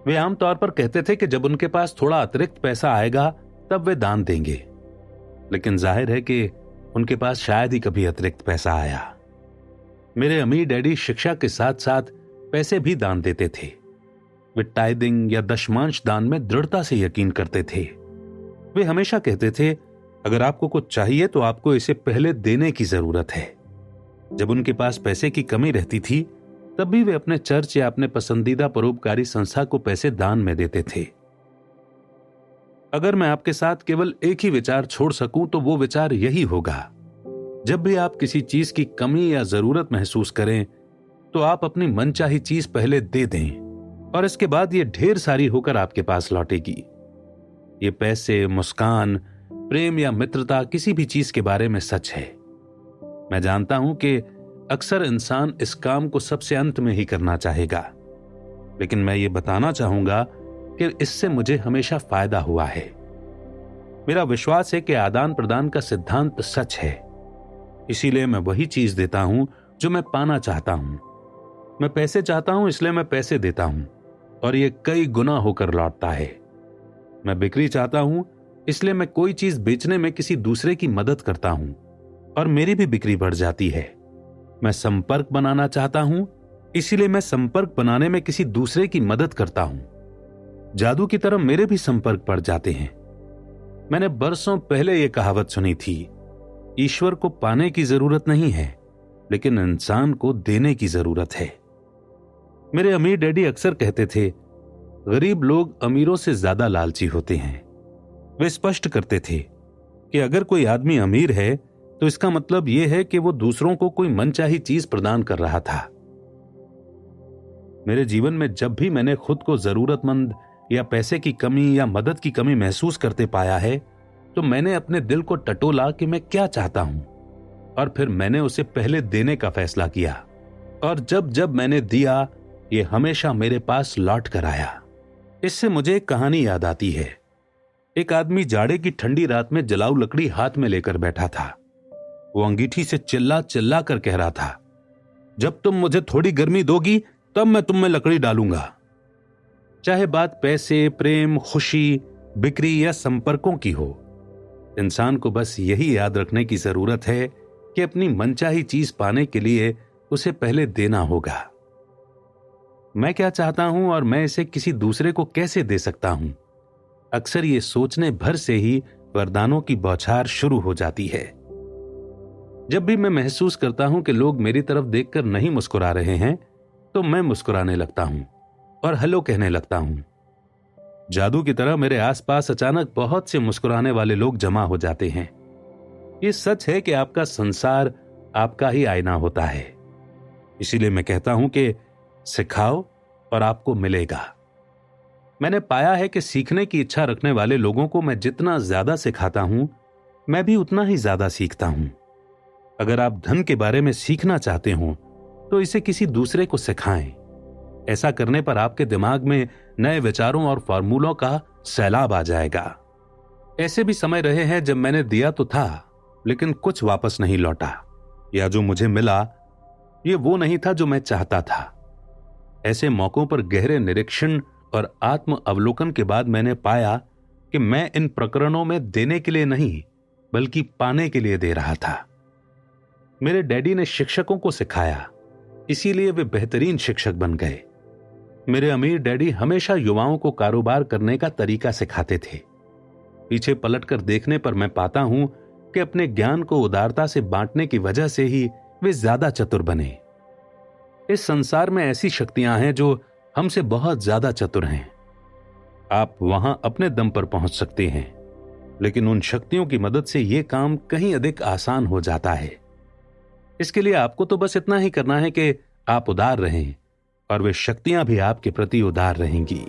वे आमतौर पर कहते थे कि जब उनके पास थोड़ा अतिरिक्त पैसा आएगा तब वे दान देंगे, लेकिन जाहिर है कि उनके पास शायद ही कभी अतिरिक्त पैसा आया। मेरे अमीर डैडी शिक्षा के साथ साथ पैसे भी दान देते थे। वे टाइदिंग या दशमांश दान में दृढ़ता से यकीन करते थे। वे हमेशा कहते थे, अगर आपको कुछ चाहिए तो आपको इसे पहले देने की जरूरत है। जब उनके पास पैसे की कमी रहती थी तब भी वे अपने चर्च या अपने पसंदीदा परोपकारी संस्था को पैसे दान में देते थे। अगर मैं आपके साथ केवल एक ही विचार छोड़ सकूं तो वो विचार यही होगा, जब भी आप किसी चीज की कमी या जरूरत महसूस करें तो आप अपनी मनचाही चीज पहले दे दें और इसके बाद ये ढेर सारी होकर आपके पास लौटेगी। ये पैसे, मुस्कान, प्रेम या मित्रता किसी भी चीज के बारे में सच है। मैं जानता हूं कि अक्सर इंसान इस काम को सबसे अंत में ही करना चाहेगा, लेकिन मैं ये बताना चाहूंगा कि इससे मुझे हमेशा फायदा हुआ है। मेरा विश्वास है कि आदान प्रदान का सिद्धांत सच है, इसीलिए मैं वही चीज देता हूं जो मैं पाना चाहता हूं। मैं पैसे चाहता हूं इसलिए मैं पैसे देता हूं और ये कई गुना होकर लौटता है। मैं बिक्री चाहता हूं इसलिए मैं कोई चीज बेचने में किसी दूसरे की मदद करता हूं और मेरी भी बिक्री बढ़ जाती है। मैं संपर्क बनाना चाहता हूं इसीलिए मैं संपर्क बनाने में किसी दूसरे की मदद करता हूं। जादू की तरह मेरे भी संपर्क बढ़ जाते हैं। मैंने बरसों पहले यह कहावत सुनी थी, ईश्वर को पाने की जरूरत नहीं है लेकिन इंसान को देने की जरूरत है। मेरे अमीर डैडी अक्सर कहते थे, गरीब लोग अमीरों से ज्यादा लालची होते हैं। वे स्पष्ट करते थे कि अगर कोई आदमी अमीर है तो इसका मतलब यह है कि वो दूसरों को कोई मनचाही चीज प्रदान कर रहा था। मेरे जीवन में जब भी मैंने खुद को जरूरतमंद या पैसे की कमी या मदद की कमी महसूस करते पाया है तो मैंने अपने दिल को टटोला कि मैं क्या चाहता हूं और फिर मैंने उसे पहले देने का फैसला किया, और जब जब मैंने दिया ये हमेशा मेरे पास लौट कर आया। इससे मुझे एक कहानी याद आती है। एक आदमी जाड़े की ठंडी रात में जलाऊ लकड़ी हाथ में लेकर बैठा था। वो अंगीठी से चिल्ला चिल्ला कर कह रहा था, जब तुम मुझे थोड़ी गर्मी दोगी तब मैं तुम में लकड़ी डालूंगा। चाहे बात पैसे, प्रेम, खुशी, बिक्री या संपर्कों की हो, इंसान को बस यही याद रखने की जरूरत है कि अपनी मनचाही चीज पाने के लिए उसे पहले देना होगा। मैं क्या चाहता हूं और मैं इसे किसी दूसरे को कैसे दे सकता हूं। अक्सर ये सोचने भर से ही वरदानों की बौछार शुरू हो जाती है। जब भी मैं महसूस करता हूं कि लोग मेरी तरफ देखकर नहीं मुस्कुरा रहे हैं, तो मैं मुस्कुराने लगता हूं और हेलो कहने लगता हूं। जादू की तरह मेरे आसपास अचानक बहुत से मुस्कुराने वाले लोग जमा हो जाते हैं। ये सच है कि आपका संसार आपका ही आईना होता है। इसीलिए मैं कहता हूं कि सिखाओ और आपको मिलेगा। मैंने पाया है कि सीखने की इच्छा रखने वाले लोगों को मैं जितना ज्यादा सिखाता हूं, मैं भी उतना ही ज्यादा सीखता हूं। अगर आप धन के बारे में सीखना चाहते हो तो इसे किसी दूसरे को सिखाएं। ऐसा करने पर आपके दिमाग में नए विचारों और फॉर्मूलों का सैलाब आ जाएगा। ऐसे भी समय रहे हैं जब मैंने दिया तो था, लेकिन कुछ वापस नहीं लौटा, या जो मुझे मिला ये वो नहीं था जो मैं चाहता था। ऐसे मौकों पर गहरे निरीक्षण और आत्म अवलोकन के बाद मैंने पाया कि मैं इन प्रकरणों में देने के लिए नहीं, बल्कि पाने के लिए दे रहा था। मेरे डैडी ने शिक्षकों को सिखाया, इसीलिए वे बेहतरीन शिक्षक बन गए। मेरे अमीर डैडी हमेशा युवाओं को कारोबार करने का तरीका सिखाते थे। पीछे पलटकर देखने पर मैं पाता हूं कि अपने ज्ञान को उदारता से बांटने की वजह से ही वे ज्यादा चतुर बने। इस संसार में ऐसी शक्तियां हैं जो हमसे बहुत ज्यादा चतुर हैं। आप वहां अपने दम पर पहुंच सकते हैं, लेकिन उन शक्तियों की मदद से यह काम कहीं अधिक आसान हो जाता है। इसके लिए आपको तो बस इतना ही करना है कि आप उदार रहें और वे शक्तियां भी आपके प्रति उदार रहेंगी।